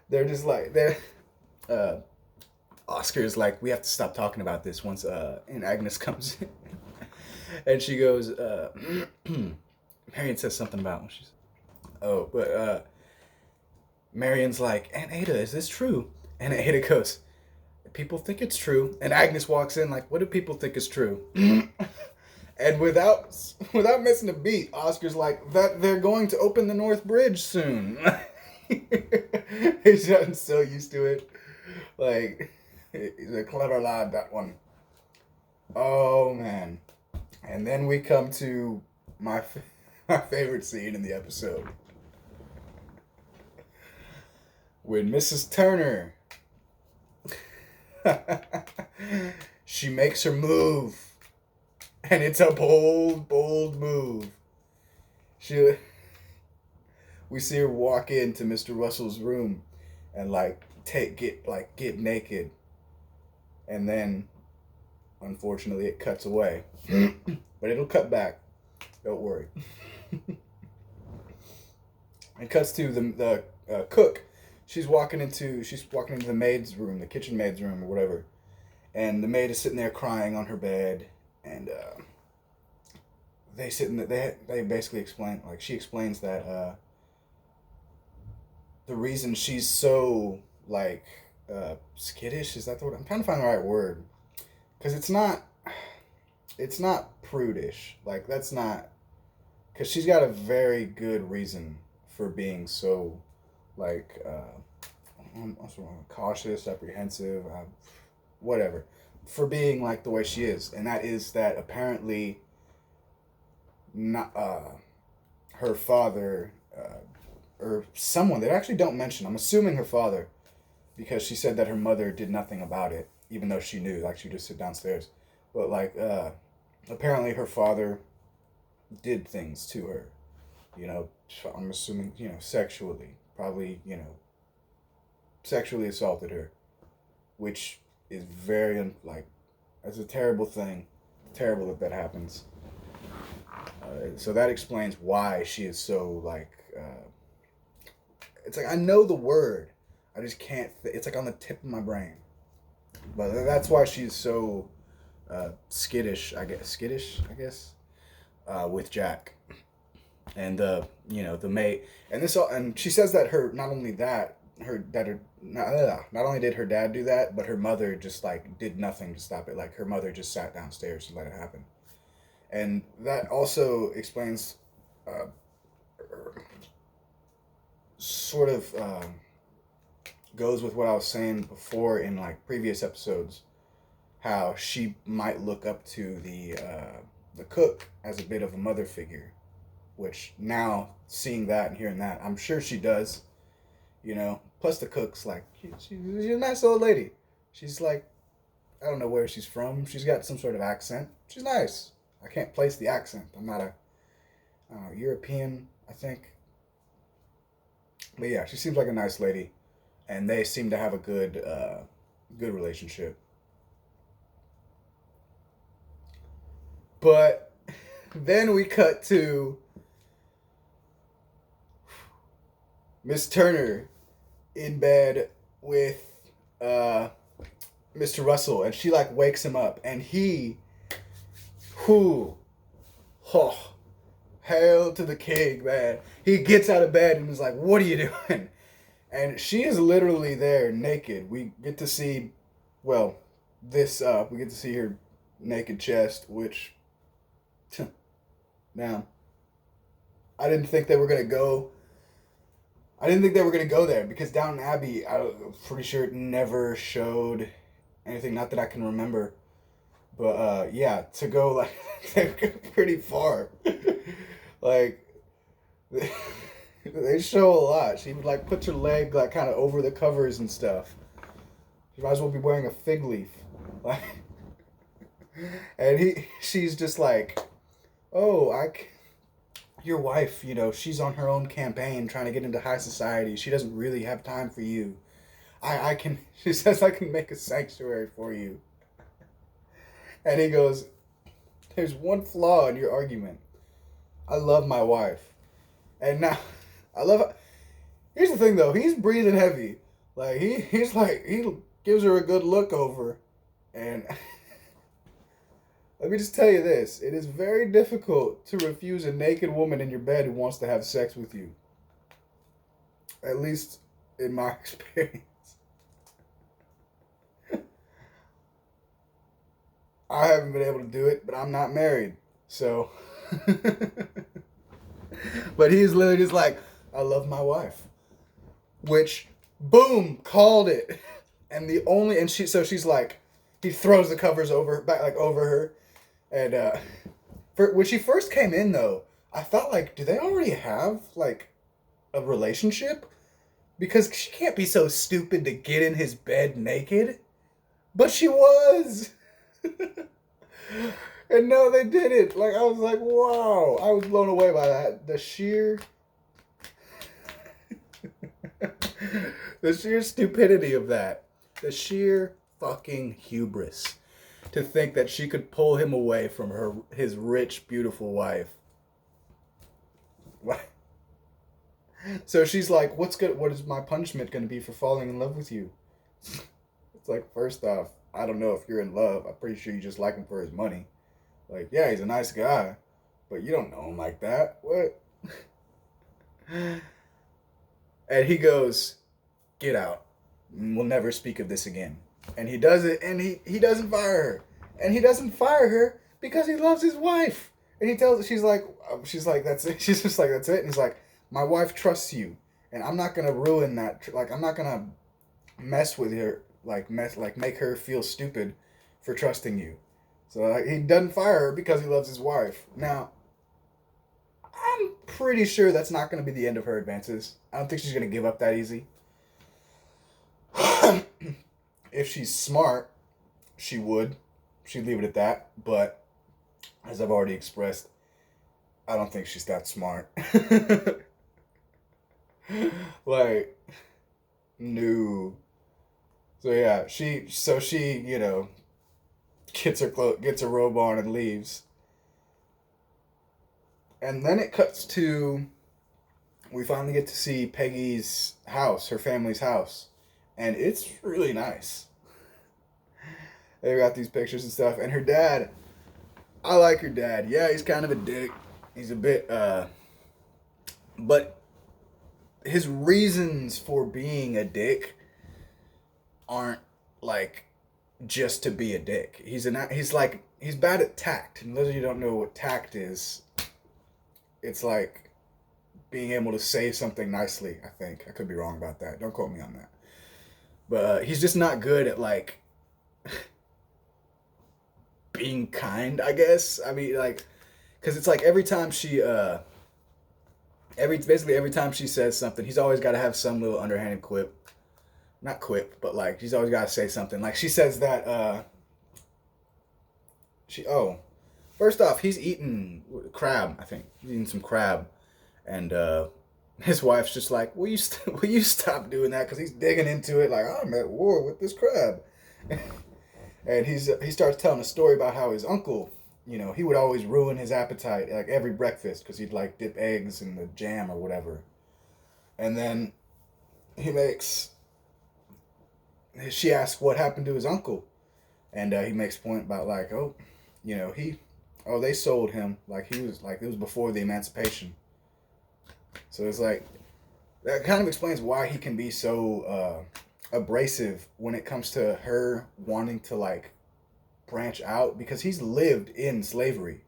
Speaker 1: they're just Oscar's we have to stop talking about this once and Agnes comes in. And she goes Marion says something about when she's Marion's Aunt Ada, is this true? And Ada goes, people think it's true. And Agnes walks in what do people think is true? And without missing a beat, Oscar's that they're going to open the North Bridge soon. He's gotten so used to it. He's a clever lad, that one. Oh, man. And then we come to my favorite scene in the episode. When Mrs. Turner, she makes her move. And it's a bold move. We see her walk into Mr. Russell's room and get naked. And then unfortunately it cuts away. But it'll cut back. Don't worry. It cuts to the cook. She's walking into the maid's room, the kitchen maid's room or whatever. And the maid is sitting there crying on her bed. And they basically explain, she explains that the reason she's so skittish, is that the word? I'm trying to find the right word, because it's not prudish, that's not, because she's got a very good reason for being so cautious, apprehensive, whatever, for being the way she is. And that is that apparently not her father or someone, they actually don't mention, I'm assuming her father, because she said that her mother did nothing about it, even though she knew, she would just sit downstairs. But apparently her father did things to her, I'm assuming, sexually, probably, sexually assaulted her, which is very, that's a terrible thing. Terrible that happens. So that explains why she is so, it's I know the word, I just can't, it's on the tip of my brain. But that's why she's so skittish, I guess, with Jack. And the maid, and she says that not only did her dad do that, but her mother just did nothing to stop it. Her mother just sat downstairs and let it happen. And that also explains, uh, sort of, goes with what I was saying before in like previous episodes, how she might look up to the cook as a bit of a mother figure, which now seeing that and hearing that, I'm sure she does. You know, plus the cook's like she's a nice old lady. She's like, I don't know where she's from. She's got some sort of accent. She's nice. I can't place the accent. I'm not a European, I think. But yeah, she seems like a nice lady, and they seem to have a good relationship. But then we cut to Miss Turner in bed with uh, Mr. Russell, and she like wakes him up, and who, oh, hail to the king, man. He gets out of bed and is like, "What are you doing?" And she is literally there, naked. We get to see, well, we get to see her naked chest, which, now, I didn't think they were gonna go. I didn't think they were gonna go there because Downton Abbey, I'm pretty sure it never showed anything. Not that I can remember, but yeah, to go like they go pretty far. Like they show a lot. She would like put her leg like kind of over the covers and stuff. She might as well be wearing a fig leaf, like. And she's just like, oh, your wife, she's on her own campaign trying to get into high society. She doesn't really have time for you. I can, she says, I can make a sanctuary for you. And he goes, there's one flaw in your argument. I love my wife. And now, here's the thing though, he's breathing heavy. Like, he's like, he gives her a good look over. And let me just tell you this. It is very difficult to refuse a naked woman in your bed who wants to have sex with you. At least in my experience. I haven't been able to do it, but I'm not married. So. But he's literally just like, I love my wife. Which, boom, called it. And she's like, he throws the covers over her. And when she first came in though, I thought like, do they already have like a relationship? Because she can't be so stupid to get in his bed naked. But she was. And no, they didn't. Like, I was like, wow. I was blown away by that. The sheer stupidity of that. The sheer fucking hubris to think that she could pull him away from his rich, beautiful wife. What? So she's like, what is my punishment going to be for falling in love with you? It's like, first off, I don't know if you're in love. I'm pretty sure you just like him for his money. Like, yeah, he's a nice guy, but you don't know him like that. What? And he goes, get out. We'll never speak of this again. And he does it, and he doesn't fire her. And he doesn't fire her because he loves his wife. And he tells her, she's like, that's it. She's just like, that's it. And he's like, my wife trusts you. And I'm not going to ruin that. Like, I'm not going to mess with her, make her feel stupid for trusting you. So he doesn't fire her because he loves his wife. Now, I'm pretty sure that's not going to be the end of her advances. I don't think she's going to give up that easy. If she's smart, she would. She'd leave it at that. But, as I've already expressed, I don't think she's that smart. Like, no. So yeah, she gets her robe on and leaves. And then it cuts to, we finally get to see Peggy's house, her family's house. And it's really nice. They got these pictures and stuff. And her dad, I like her dad. Yeah, he's kind of a dick. He's a bit, but his reasons for being a dick aren't like just to be a dick. He's like he's bad at tact. And those of you who don't know what tact is, it's like being able to say something nicely, I think. I could be wrong about that. Don't quote me on that. But he's just not good at, like, being kind, I guess. I mean, like, because it's like every time she, basically every time she says something, he's always got to have some little underhanded quip. Not quip, but, like, he's always got to say something. Like, she says that, first off, he's eating crab, I think. He's eating some crab. And, his wife's just like, will you stop doing that? Because he's digging into it like, I'm at war with this crab. And he starts telling a story about how his uncle, he would always ruin his appetite like every breakfast because he'd like dip eggs in the jam or whatever. And then she asks what happened to his uncle. And he makes a point about like, they sold him. Like he was like, it was before the emancipation. So it's like, that kind of explains why he can be so abrasive when it comes to her wanting to like branch out, because he's lived in slavery.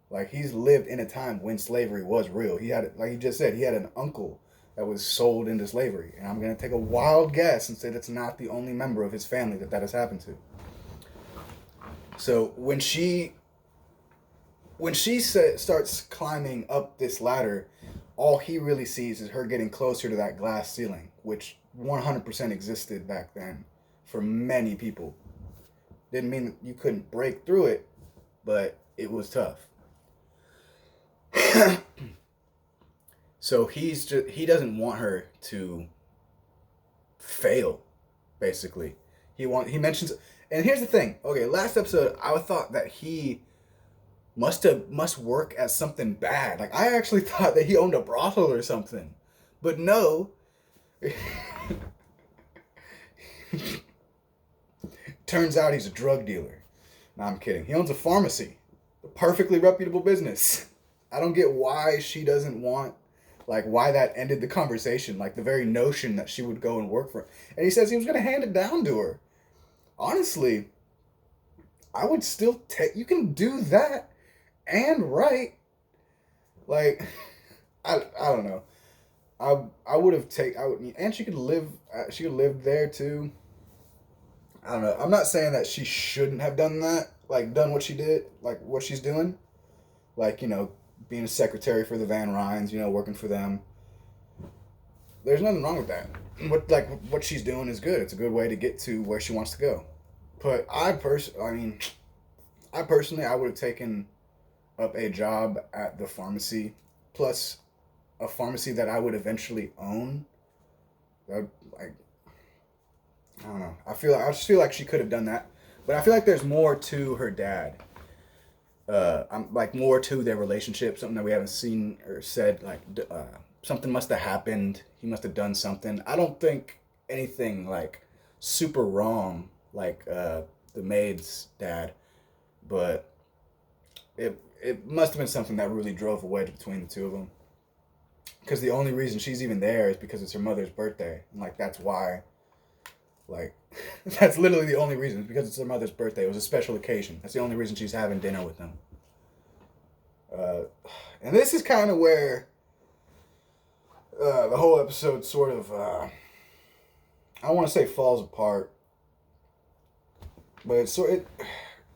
Speaker 1: Like he's lived in a time when slavery was real. He had, like he just said, he had an uncle that was sold into slavery. And I'm going to take a wild guess and say that's not the only member of his family that has happened to. So when she starts climbing up this ladder, all he really sees is her getting closer to that glass ceiling, which 100% existed back then for many people. Didn't mean that you couldn't break through it, but it was tough. So he doesn't want her to fail, basically. He mentions, and here's the thing. Okay, last episode I thought that he must work as something bad. Like I actually thought that he owned a brothel or something. But no. Turns out he's a drug dealer. No, I'm kidding. He owns a pharmacy. A perfectly reputable business. I don't get why she doesn't want, like, why that ended the conversation. Like, the very notion that she would go and work for him. And he says he was going to hand it down to her. Honestly, I would still you can do that and write. Like, I don't know. I would have and she could live there too. I don't know. I'm not saying that she shouldn't have done that, like done what she did, like what she's doing, like being a secretary for the Van Ryns, working for them. There's nothing wrong with that. What she's doing is good. It's a good way to get to where she wants to go. But I personally, I would have taken up a job at the pharmacy, plus a pharmacy that I would eventually own. I don't know. I just feel like she could have done that, but I feel like there's more to her dad. I'm like more to their relationship, something that we haven't seen or said. Like something must have happened. He must have done something. I don't think anything like super wrong, like the maid's dad, but it must have been something that really drove a wedge between the two of them. Because the only reason she's even there is because it's her mother's birthday, and like that's why. Like, that's literally the only reason. It's because it's her mother's birthday. It was a special occasion. That's the only reason she's having dinner with them. And this is kind of where the whole episode sort of, I don't want to say falls apart. But it's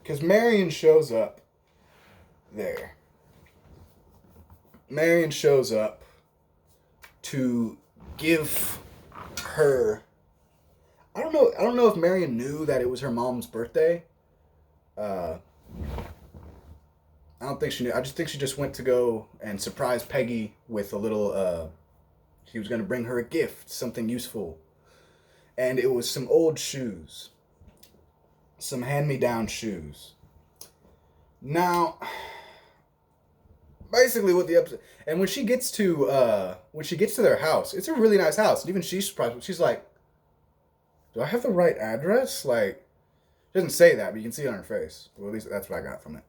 Speaker 1: because Marion shows up there. Marion shows up to give her... I don't know if Marion knew that it was her mom's birthday. I don't think she knew. I just think she just went to go and surprise Peggy with a little, he was going to bring her a gift, something useful. And it was some old shoes. Some hand-me-down shoes. Now, basically what the episode... And when she gets to their house, it's a really nice house. And even she's surprised. She's like, do I have the right address? Like, she doesn't say that, but you can see it on her face. Well, at least that's what I got from it.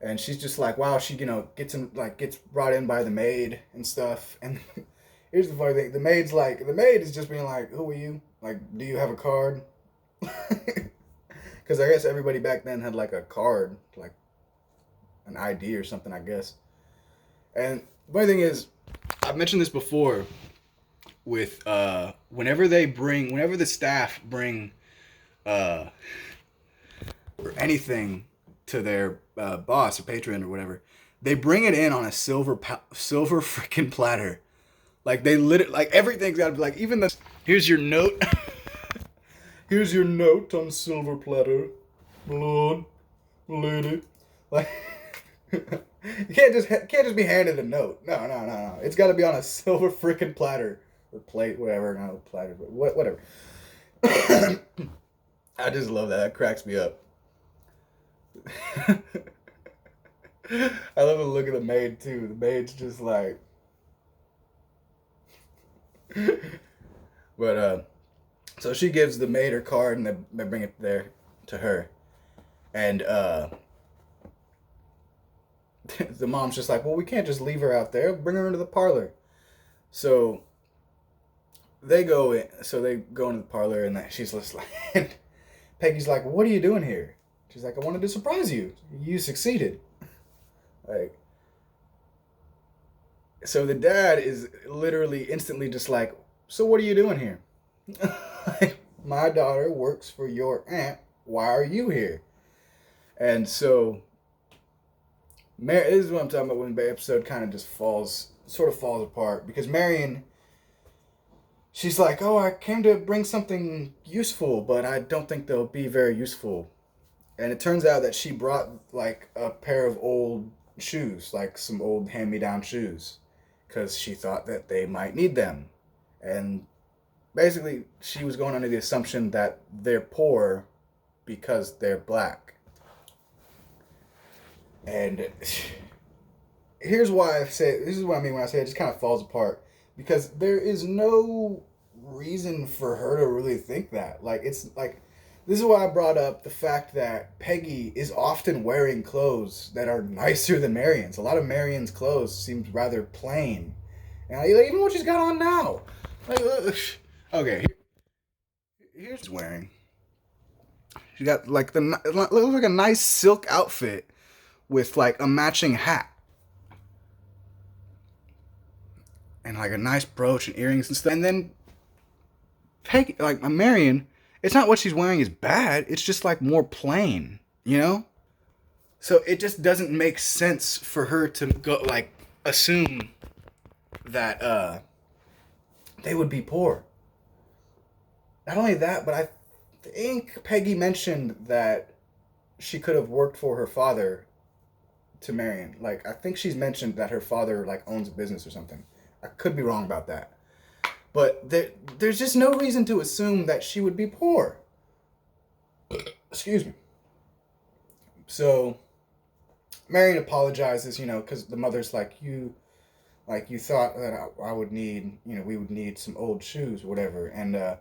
Speaker 1: And she's just like, wow, she, gets brought in by the maid and stuff. And here's the funny thing. The maid is just being like, who are you? Like, do you have a card? Because I guess everybody back then had like a card, like an ID or something, I guess. And the funny thing is, I've mentioned this before with whenever the staff bring uh or anything to their boss or patron or whatever, they bring it in on a silver freaking platter. Like they literally, like everything's got to be like, even the here's your note. Here's your note on silver platter, Lord, lady. Like you can't just be handed a note. No. It's got to be on a silver freaking platter or plate, whatever. No platter, but whatever. I just love that. That cracks me up. I love the look of the maid too. The maid's just like, but so she gives the maid her card and they bring it there to her, and the mom's just like, well, we can't just leave her out there. Bring her into the parlor. So they go in. So they go into the parlor and she's just like, Peggy's like, what are you doing here? She's like, I wanted to surprise you. You succeeded. Like, so the dad is literally instantly just like, so what are you doing here? Like, my daughter works for your aunt. Why are you here? And so, this is what I'm talking about when the episode kind of just sort of falls apart. Because Marion, she's like, oh, I came to bring something useful, but I don't think they'll be very useful. And it turns out that she brought like a pair of old shoes, like some old hand-me-down shoes, because she thought that they might need them. And basically, she was going under the assumption that they're poor because they're black. And here's why I say, this is what I mean when I say it just kind of falls apart. Because there is no reason for her to really think that. Like, it's like, this is why I brought up the fact that Peggy is often wearing clothes that are nicer than Marion's. A lot of Marion's clothes seem rather plain. And even what she's got on now. Like, okay, here's what she's wearing. She got like it looks like a nice silk outfit with like a matching hat. And like a nice brooch and earrings and stuff. And then Peggy, like Marion, it's not what she's wearing is bad. It's just like more plain, you know? So it just doesn't make sense for her to go like assume that they would be poor. Not only that, but I think Peggy mentioned that she could have worked for her father to Marion. Like, I think she's mentioned that her father like owns a business or something. I could be wrong about that. But there's just no reason to assume that she would be poor. Excuse me. So Marion apologizes, because the mother's like, you thought that I would need, we would need some old shoes or whatever. And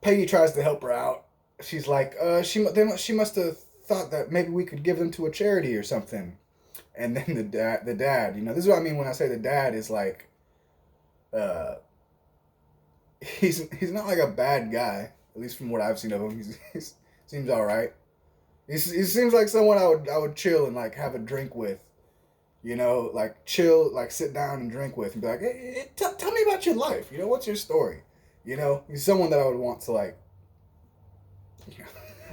Speaker 1: Peggy tries to help her out. She's like, she must have thought that maybe we could give them to a charity or something. And then the dad, this is what I mean when I say the dad is like, he's not like a bad guy, at least from what I've seen of him. He seems all right. He seems like someone I would chill and like have a drink with, like chill, like sit down and drink with and be like, hey, tell me about your life. What's your story? He's someone that I would want to like.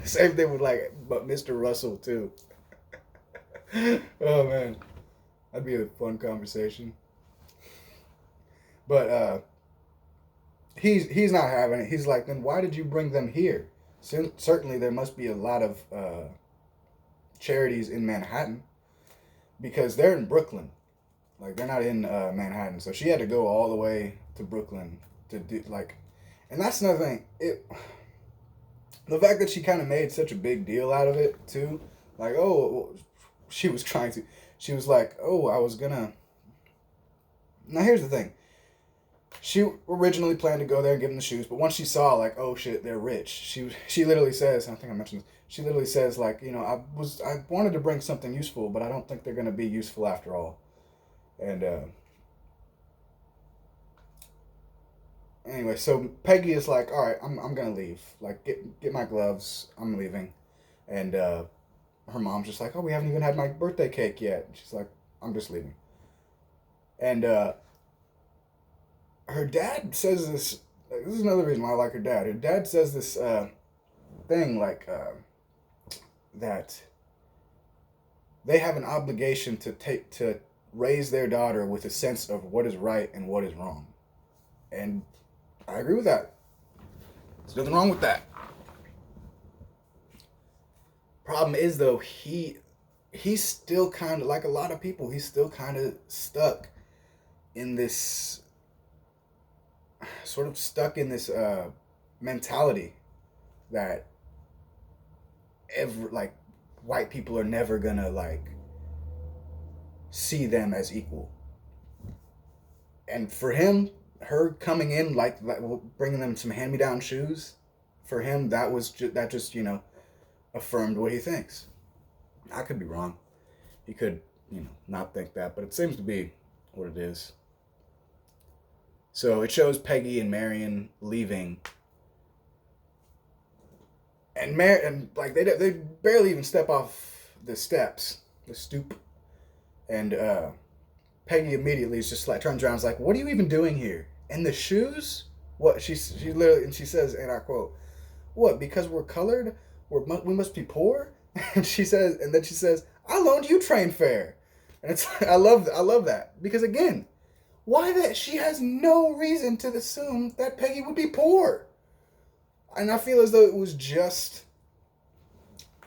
Speaker 1: Same thing with like, but Mr. Russell too. Oh man, that'd be a fun conversation. But he's not having it. He's like, then why did you bring them here? Certainly there must be a lot of charities in Manhattan because they're in Brooklyn. Like, they're not in Manhattan. So she had to go all the way to Brooklyn to do like, and that's another thing. The fact that she kind of made such a big deal out of it too, like, oh, she was like, oh, I was gonna. Now here's the thing. She originally planned to go there and give them the shoes, but once she saw like, oh shit, they're rich, she literally says, and I think I mentioned this, she literally says like, I wanted to bring something useful, but I don't think they're gonna be useful after all. And anyway, so Peggy is like, all right, I'm gonna leave. Like, get my gloves. I'm leaving. And her mom's just like, oh, we haven't even had my birthday cake yet. And she's like, I'm just leaving. And her dad says this. This is another reason why I like her dad. Her dad says this thing like that they have an obligation to raise their daughter with a sense of what is right and what is wrong. And I agree with that. There's nothing wrong with that. Problem is though, he's still kind of like a lot of people. He's still kind of stuck in this mentality that like white people are never gonna like see them as equal. And for him, her coming in like bringing them some hand-me-down shoes, for him that was that just affirmed what he thinks. I could be wrong. He could not think that, but it seems to be what it is. So it shows Peggy and Marion leaving, and like they barely even step off the steps, the stoop, and Peggy immediately is just like turns around and is like, "What are you even doing here? And the shoes? What?" She literally, and she says, and I quote, "What? Because we're colored, we must be poor?" And then she says, "I loaned you train fare," and it's I love that because again, why that she has no reason to assume that Peggy would be poor. And I feel as though it was just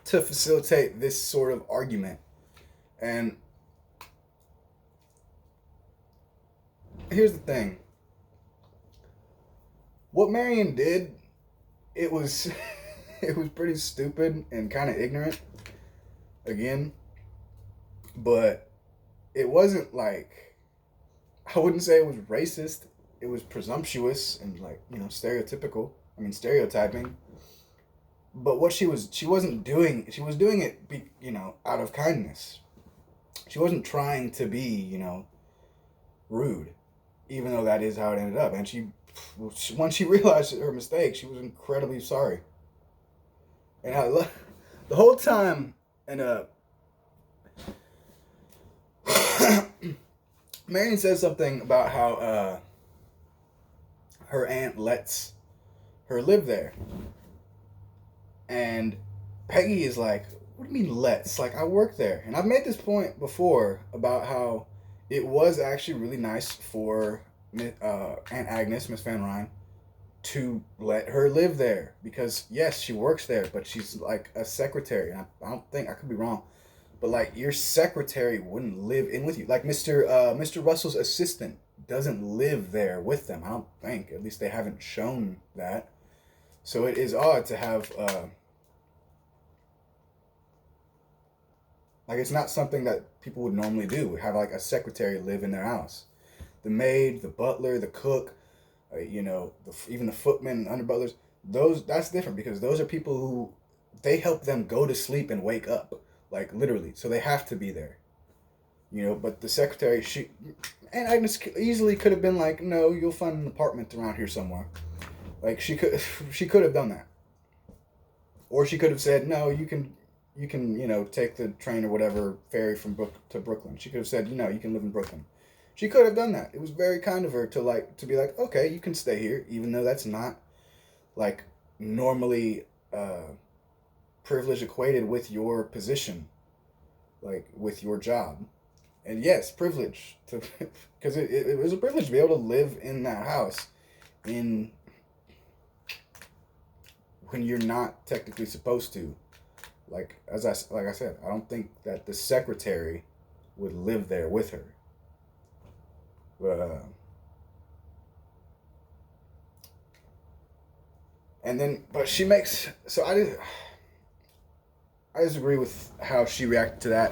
Speaker 1: to facilitate this sort of argument. And here's the thing. What Marion did, it was it was pretty stupid and kind of ignorant. Again. But it wasn't like, I wouldn't say it was racist. It was presumptuous and like, stereotypical. I mean, stereotyping. But what she was doing it, out of kindness. She wasn't trying to be, rude, even though that is how it ended up. And once she realized her mistake, she was incredibly sorry. And the whole time, and Marion says something about how her aunt lets her live there. And Peggy is like, what do you mean let's? Like, I work there. And I've made this point before about how it was actually really nice for Aunt Agnes, Miss Van Ryn, to let her live there. Because, yes, she works there, but she's like a secretary. And I don't think, I could be wrong, but like your secretary wouldn't live in with you. Like Mr. Russell's assistant doesn't live there with them. I don't think. At least they haven't shown that. So it is odd to have like it's not something that people would normally do. Have like a secretary live in their house. The maid, the butler, the cook, even the footmen and underbutlers. That's different because those are people who they help them go to sleep and wake up. Like, literally. So they have to be there. But the secretary, and Agnes easily could have been like, no, you'll find an apartment around here somewhere. Like, she could have done that. Or she could have said, no, you can, take the train or whatever, ferry from to Brooklyn. She could have said, you can live in Brooklyn. She could have done that. It was very kind of her to be like, okay, you can stay here, even though that's not, like, normally, privilege equated with your position, like with your job. And yes, privilege because it was a privilege to be able to live in that house when you're not technically supposed to. Like I said, I don't think that the secretary would live there with her. But she makes I disagree with how she reacted to that.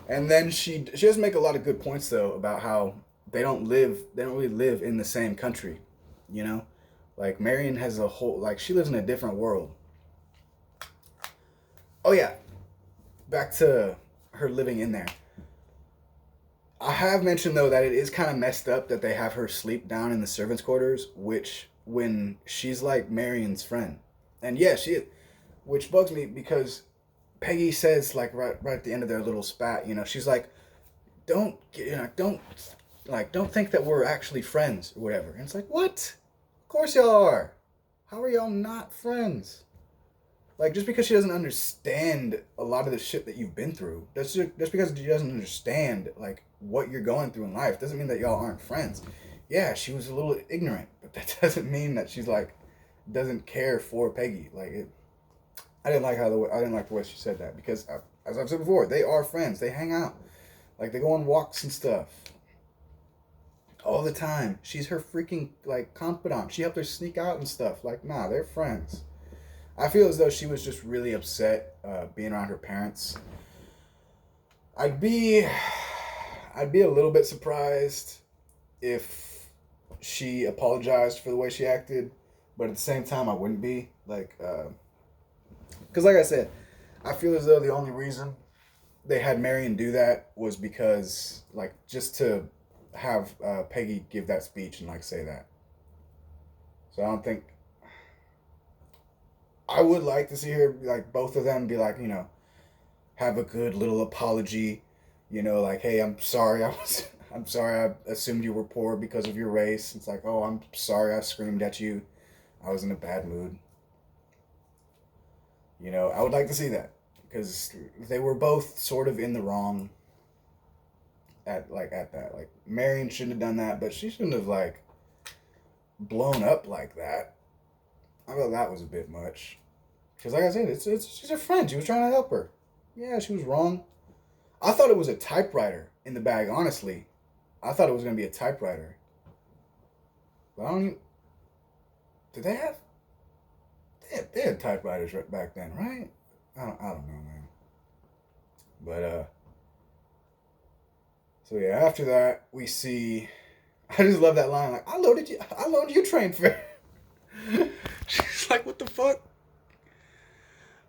Speaker 1: And then she does make a lot of good points though about how they don't really live in the same country, Like Marion has she lives in a different world. Oh yeah. Back to her living in there. I have mentioned though that it is kind of messed up that they have her sleep down in the servants' quarters, when she's like Marion's friend. And yeah, she is, which bugs me because Peggy says, like, right at the end of their little spat, you know, she's like, don't think that we're actually friends or whatever. And it's like, what? Of course y'all are. How are y'all not friends? Like, just because she doesn't understand a lot of the shit that you've been through, just because she doesn't understand, like, what you're going through in life, doesn't mean that y'all aren't friends. Yeah, she was a little ignorant, but that doesn't mean that she's, like, doesn't care for Peggy. Like, I didn't like the way she said that, because, as I've said before, they are friends. They hang out. Like, they go on walks and stuff. All the time. She's her freaking, like, confidant. She helped her sneak out and stuff. Like, nah, they're friends. I feel as though she was just really upset being around her parents. I'd be a little bit surprised if she apologized for the way she acted, but at the same time, I wouldn't be. Like, because like I said, I feel as though the only reason they had Marion do that was because, like, just to have Peggy give that speech and, like, say that. So I don't think. I would like to see her, like, both of them be like, you know, have a good little apology, you know, like, hey, I'm sorry I assumed you were poor because of your race. It's like, oh, I'm sorry I screamed at you. I was in a bad mood. You know, I would like to see that because they were both sort of in the wrong at that. Like, Marion shouldn't have done that, but she shouldn't have, like, blown up like that. I thought that was a bit much. Because, like I said, she's a friend. She was trying to help her. Yeah, she was wrong. I thought it was a typewriter in the bag, honestly. I thought it was going to be a typewriter. But I don't even... Did they have... They had typewriters right back then, right? I don't know, man. But, so yeah, after that, we see... I just love that line, like, I loaned you train fare. She's like, what the fuck?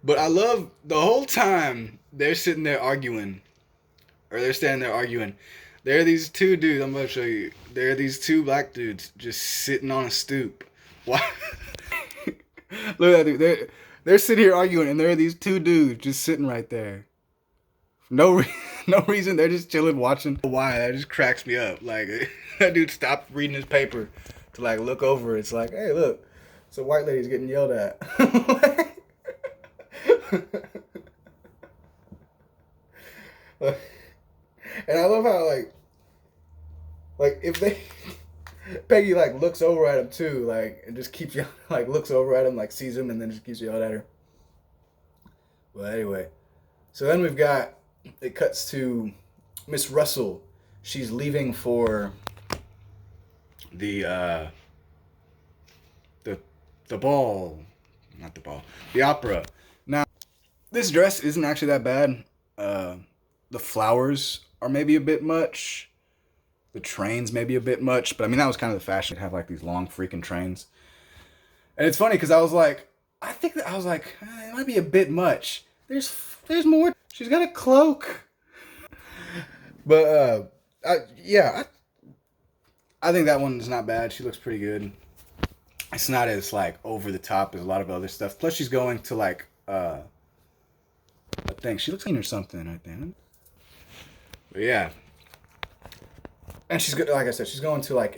Speaker 1: But I love the whole time they're sitting there arguing, or they're standing there arguing. There are these two dudes. I'm gonna show you. There are these two black dudes just sitting on a stoop. Why? Look at that dude. They're sitting here arguing, and there are these two dudes just sitting right there. No reason. They're just chilling, watching. Why? That just cracks me up. Like, that dude stopped reading his paper to, like, look over. It's like, hey, look, it's a white lady's getting yelled at. And I love how, like if they Peggy, like, looks over at him too, like, and just keeps yelling, like, looks over at him, like, sees him, and then just keeps yelling at her. Well, anyway, so then it cuts to Miss Russell. She's leaving for the ball, not the ball, the opera. Now, this dress isn't actually that bad. The flowers are maybe a bit much. The trains maybe a bit much. But I mean, that was kind of the fashion to have, like, these long freaking trains. And it's funny because I was like, it might be a bit much. There's more. She's got a cloak. But I think that one is not bad. She looks pretty good. It's not as, like, over the top as a lot of other stuff. Plus, she's going to, like, I think she looks like or something right there. But yeah, and she's good. Like I said, she's going to, like,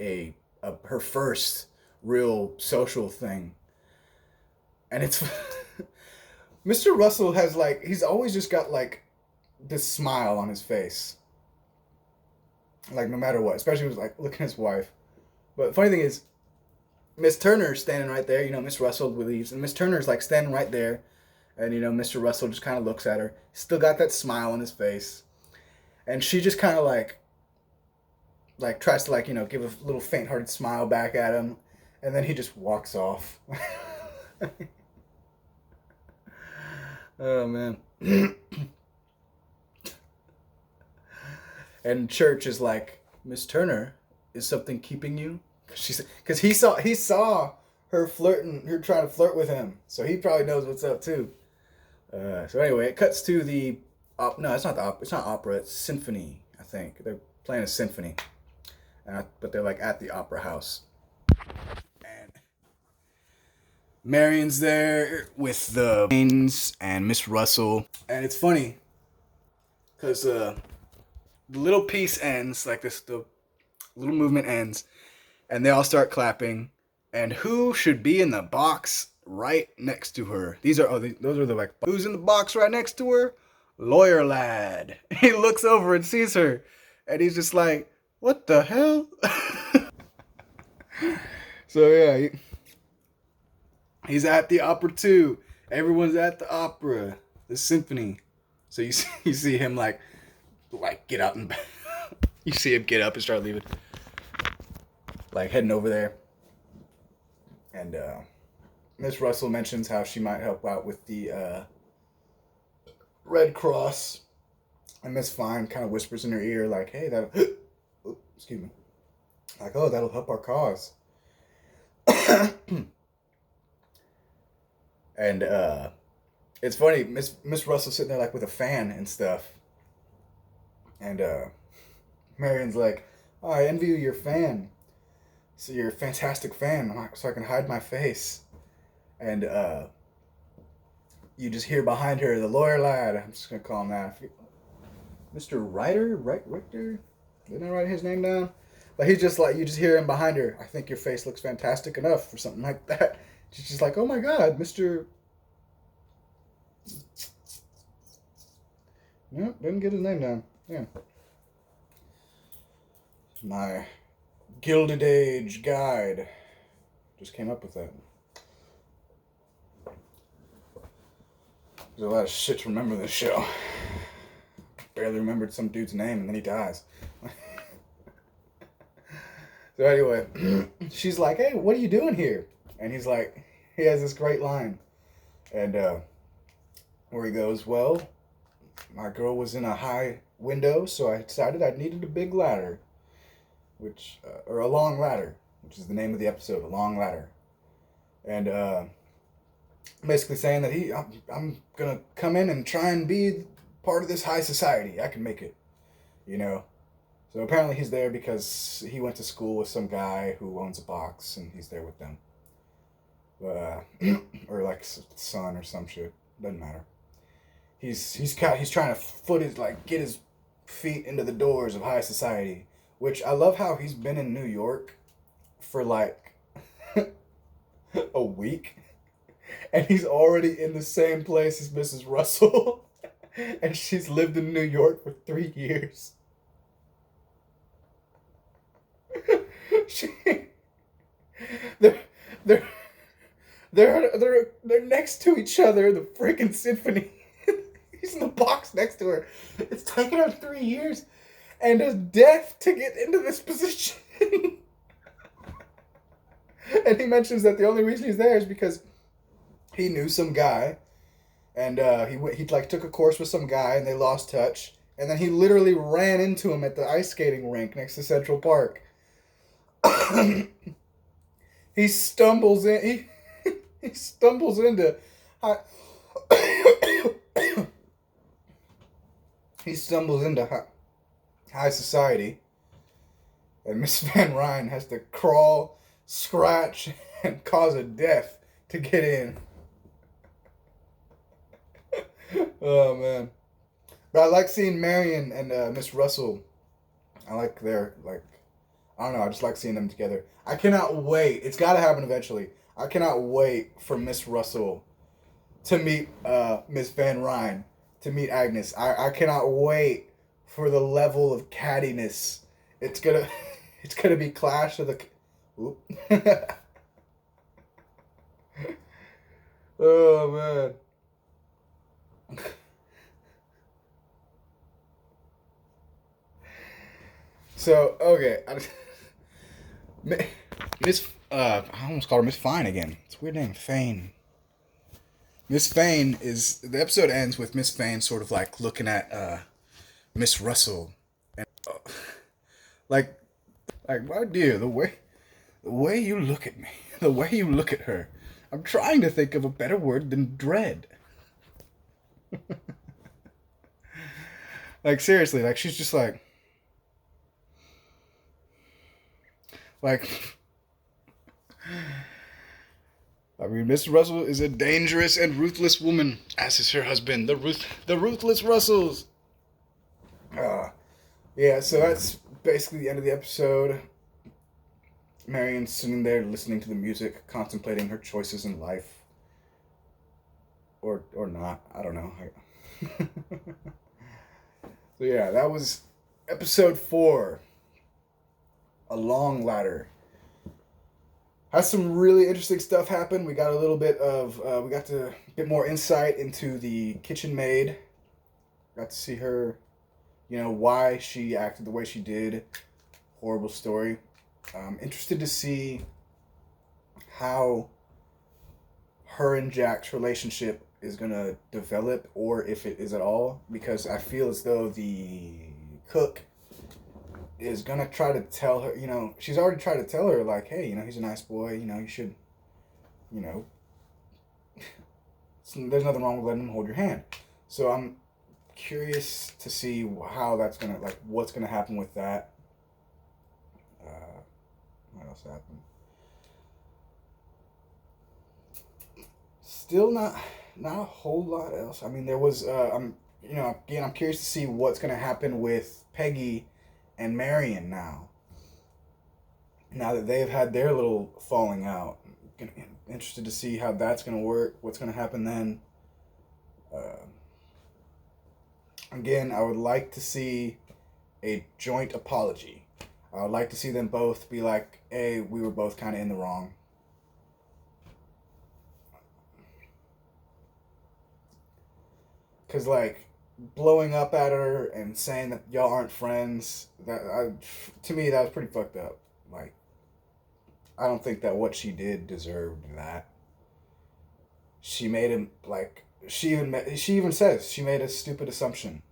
Speaker 1: her first real social thing, and it's Mr. Russell has, like, he's always just got, like, this smile on his face, like, no matter what. Especially with, like, looking at his wife. But the funny thing is, Miss Turner's standing right there. You know, Miss Russell leaves, and Miss Turner's, like, standing right there, and, you know, Mr. Russell just kind of looks at her. Still got that smile on his face. And she just kind of, like, tries to, like, you know, give a little faint-hearted smile back at him. And then he just walks off. Oh, man. And Church is like, Miss Turner, is something keeping you? Because he saw her trying to flirt with him. So he probably knows what's up, too. So anyway, it cuts to the... no, it's not the opera. It's not opera. It's symphony, I think. They're playing a symphony. But they're, like, at the opera house. And Marion's there with the Baines and Miss Russell. And it's funny because the little piece ends, like this, the little movement ends, and they all start clapping. And who should be in the box right next to her? Those are the like, who's in the box right next to her? Lawyer lad. He looks over and sees her, and he's just like, what the hell? So yeah, he's at the opera too. Everyone's at the opera, the symphony. So you see him like get out and you see him get up and start leaving, like heading over there. And Miss Russell mentions how she might help out with the Red Cross, and Miss Fine kind of whispers in her ear like, "Hey, that, excuse me, like, oh, that'll help our cause." And it's funny, Miss Russell sitting there like with a fan and stuff, and Marion's like, "Oh, I envy you your fan. So you're a fantastic fan, so I can hide my face." And you just hear behind her the lawyer lad. I'm just gonna call him that. Mr. Richter. Didn't I write his name down? But he's just like, you just hear him behind her. "I think your face looks fantastic enough," or something like that. She's just like, "Oh my God, Mr. No, didn't get his name down. Yeah. My Gilded Age guide. Just came up with that. There's a lot of shit to remember this show. Barely remembered some dude's name and then he dies. So anyway, she's like, "Hey, what are you doing here?" And he's like, he has this great line. And where he goes, "Well, my girl was in a high window, so I decided I needed a big ladder." Or a long ladder, which is the name of the episode, a long ladder. And basically saying that I'm gonna come in and try and be part of this high society. I can make it, you know. So apparently he's there because he went to school with some guy who owns a box, and he's there with them. Or like son or some shit. Doesn't matter. He's trying to get his feet into the doors of high society. Which I love how he's been in New York for like a week, and he's already in the same place as Mrs. Russell, and she's lived in New York for 3 years. she, they're they're they're next to each other in the freaking symphony. He's in the box next to her. It's taken her 3 years and a death to get into this position. And he mentions that the only reason he's there is because he knew some guy, and he like took a course with some guy, and they lost touch, and then he literally ran into him at the ice skating rink next to Central Park. He stumbles in. He stumbles into. He stumbles into high society, and Miss Van Ryn has to crawl, scratch, and cause a death to get in. Oh man, but I like seeing Marion and Miss Russell. I like their I don't know. I just like seeing them together. I cannot wait. It's got to happen eventually. I cannot wait for Miss Russell to meet Miss Van Ryn, to meet Agnes. I cannot wait for the level of cattiness. It's gonna be Clash of the. Oop. Oh man. So okay, Miss I almost called her Miss Fine again. It's a weird name, Fane. Miss Fane is the episode ends with Miss Fane sort of like looking at Miss Russell, and like my dear, the way you look at me, the way you look at her, I'm trying to think of a better word than dread. Like seriously, like she's just like I mean, Miss Russell is a dangerous and ruthless woman, as is her husband, the ruthless Russells. Yeah, so that's basically the end of the episode. Marion's sitting there listening to the music, contemplating her choices in life. Or not. I don't know. So yeah, that was episode 4. A long ladder. Has some really interesting stuff happen. We got a little bit of we got to get more insight into the kitchen maid. Got to see her, why she acted the way she did. Horrible story. Interested to see how her and Jack's relationship is gonna develop, or if it is at all, because I feel as though the cook is gonna try to tell her, she's already tried to tell her, like, hey, he's a nice boy, you should, there's nothing wrong with letting him hold your hand. So I'm curious to see how that's gonna, like, what's gonna happen with that. What else happened? Still not a whole lot else. I mean, there was I'm curious to see what's gonna happen with Peggy and Marion now. Now that they've had their little falling out, interested to see how that's gonna work. What's gonna happen then? Again, I would like to see a joint apology. I would like to see them both be like, hey, we were both kind of in the wrong. Because, like, blowing up at her and saying that y'all aren't friends, to me, that was pretty fucked up. Like, I don't think that what she did deserved that. She made him, like, she even says she made a stupid assumption.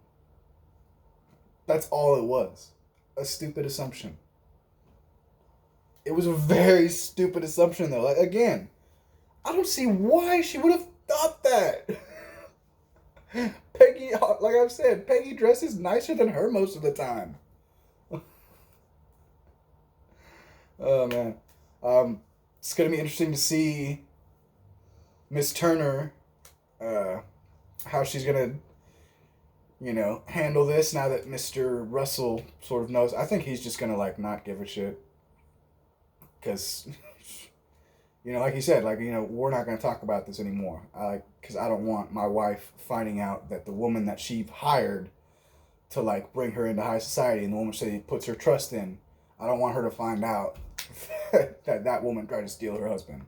Speaker 1: That's all it was. A stupid assumption. It was a very stupid assumption, though. Like, again, I don't see why she would have thought that. Peggy, like I've said, Peggy dresses nicer than her most of the time. Oh, man. It's going to be interesting to see Miss Turner, how she's going to, handle this now that Mr. Russell sort of knows. I think he's just going to, like, not give a shit. Because, like he said, like, we're not going to talk about this anymore. Because I don't want my wife finding out that the woman that she hired to, like, bring her into high society, and the woman she puts her trust in, I don't want her to find out that woman tried to steal her husband.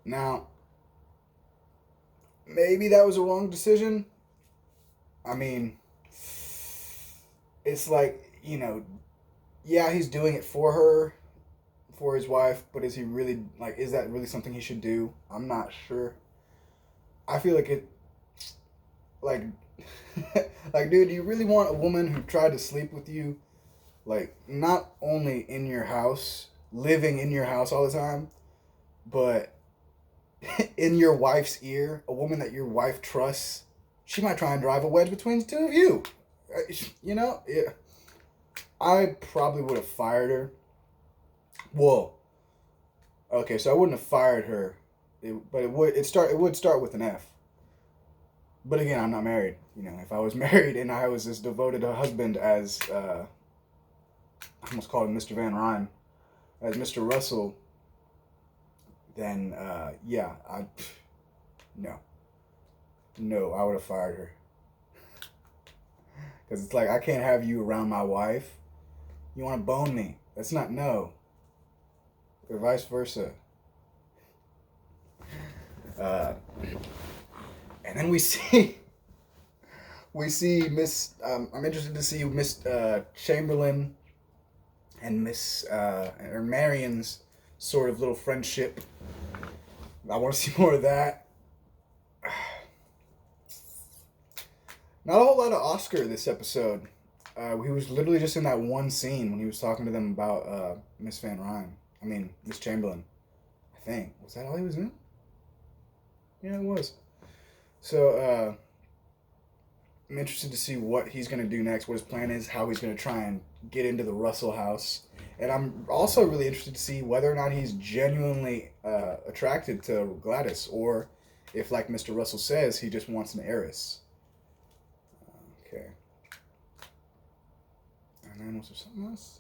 Speaker 1: Now, maybe that was a wrong decision. I mean, it's like, yeah, he's doing it for her, for his wife, but is he really, like, is that really something he should do? I'm not sure. I feel like it, like, like, dude, do you really want a woman who tried to sleep with you, like, not only in your house, living in your house all the time, but in your wife's ear, a woman that your wife trusts? She might try and drive a wedge between the two of you. Yeah. I probably would have fired her. Whoa. Okay, so I wouldn't have fired her, but it would start with an F. But again, I'm not married. If I was married and I was as devoted a husband as I almost called him Mr. Van Ryn, as Mr. Russell, then yeah, no, I would have fired her. Because it's like, I can't have you around my wife. You want to bone me? That's not no. Or vice versa. And then we see Miss. I'm interested to see Miss Chamberlain and Miss or Marion's sort of little friendship. I want to see more of that. Not a whole lot of Oscar this episode. He was literally just in that one scene when he was talking to them about Miss Chamberlain. I think. Was that all he was in? Yeah, it was. So, I'm interested to see what he's going to do next, what his plan is, how he's going to try and get into the Russell house. And I'm also really interested to see whether or not he's genuinely attracted to Gladys, or if, like Mr. Russell says, he just wants an heiress. Okay. And then was there something else?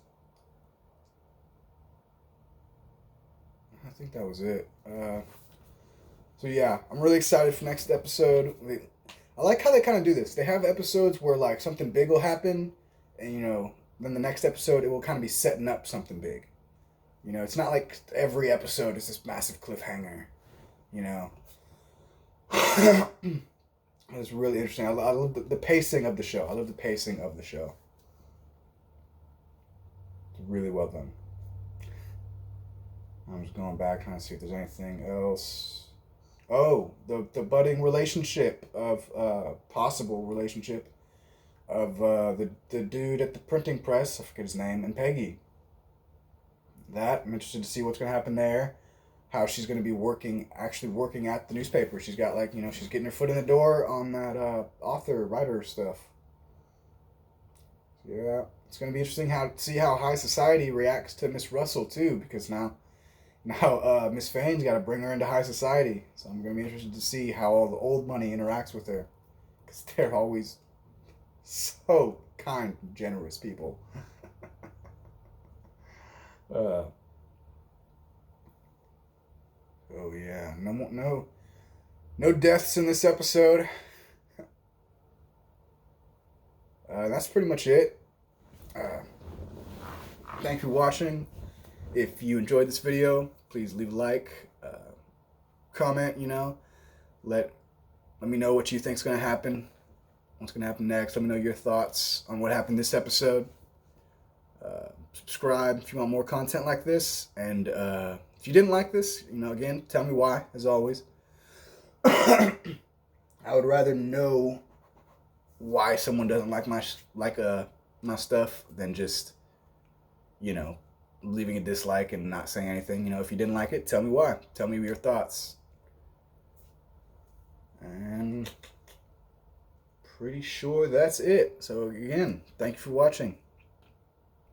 Speaker 1: I think that was it. So yeah, I'm really excited for next episode. I like how they kind of do this. They have episodes where like something big will happen, and then the next episode it will kind of be setting up something big. It's not like every episode is this massive cliffhanger. It's really interesting. I love the pacing of the show. I love the pacing of the show. It's really well done. I'm just going back trying to see if there's anything else. Oh, the budding relationship of possible relationship of the dude at the printing press. I forget his name, and Peggy. I'm interested to see what's going to happen there. How she's going to be actually working at the newspaper. She's got she's getting her foot in the door on that writer stuff. Yeah, it's going to be interesting to see how high society reacts to Miss Russell too, because now Miss Fane's got to bring her into high society. So I'm going to be interested to see how all the old money interacts with her, because they're always so kind and generous people. Oh yeah, no deaths in this episode. That's pretty much it. Thank you for watching. If you enjoyed this video, please leave a like, comment. Let me know what you think's gonna happen. What's gonna happen next? Let me know your thoughts on what happened this episode. Subscribe if you want more content like this, and if you didn't like this, again, tell me why, as always. I would rather know why someone doesn't like my stuff than just, leaving a dislike and not saying anything. If you didn't like it, tell me why. Tell me your thoughts. And pretty sure that's it. So again, thank you for watching.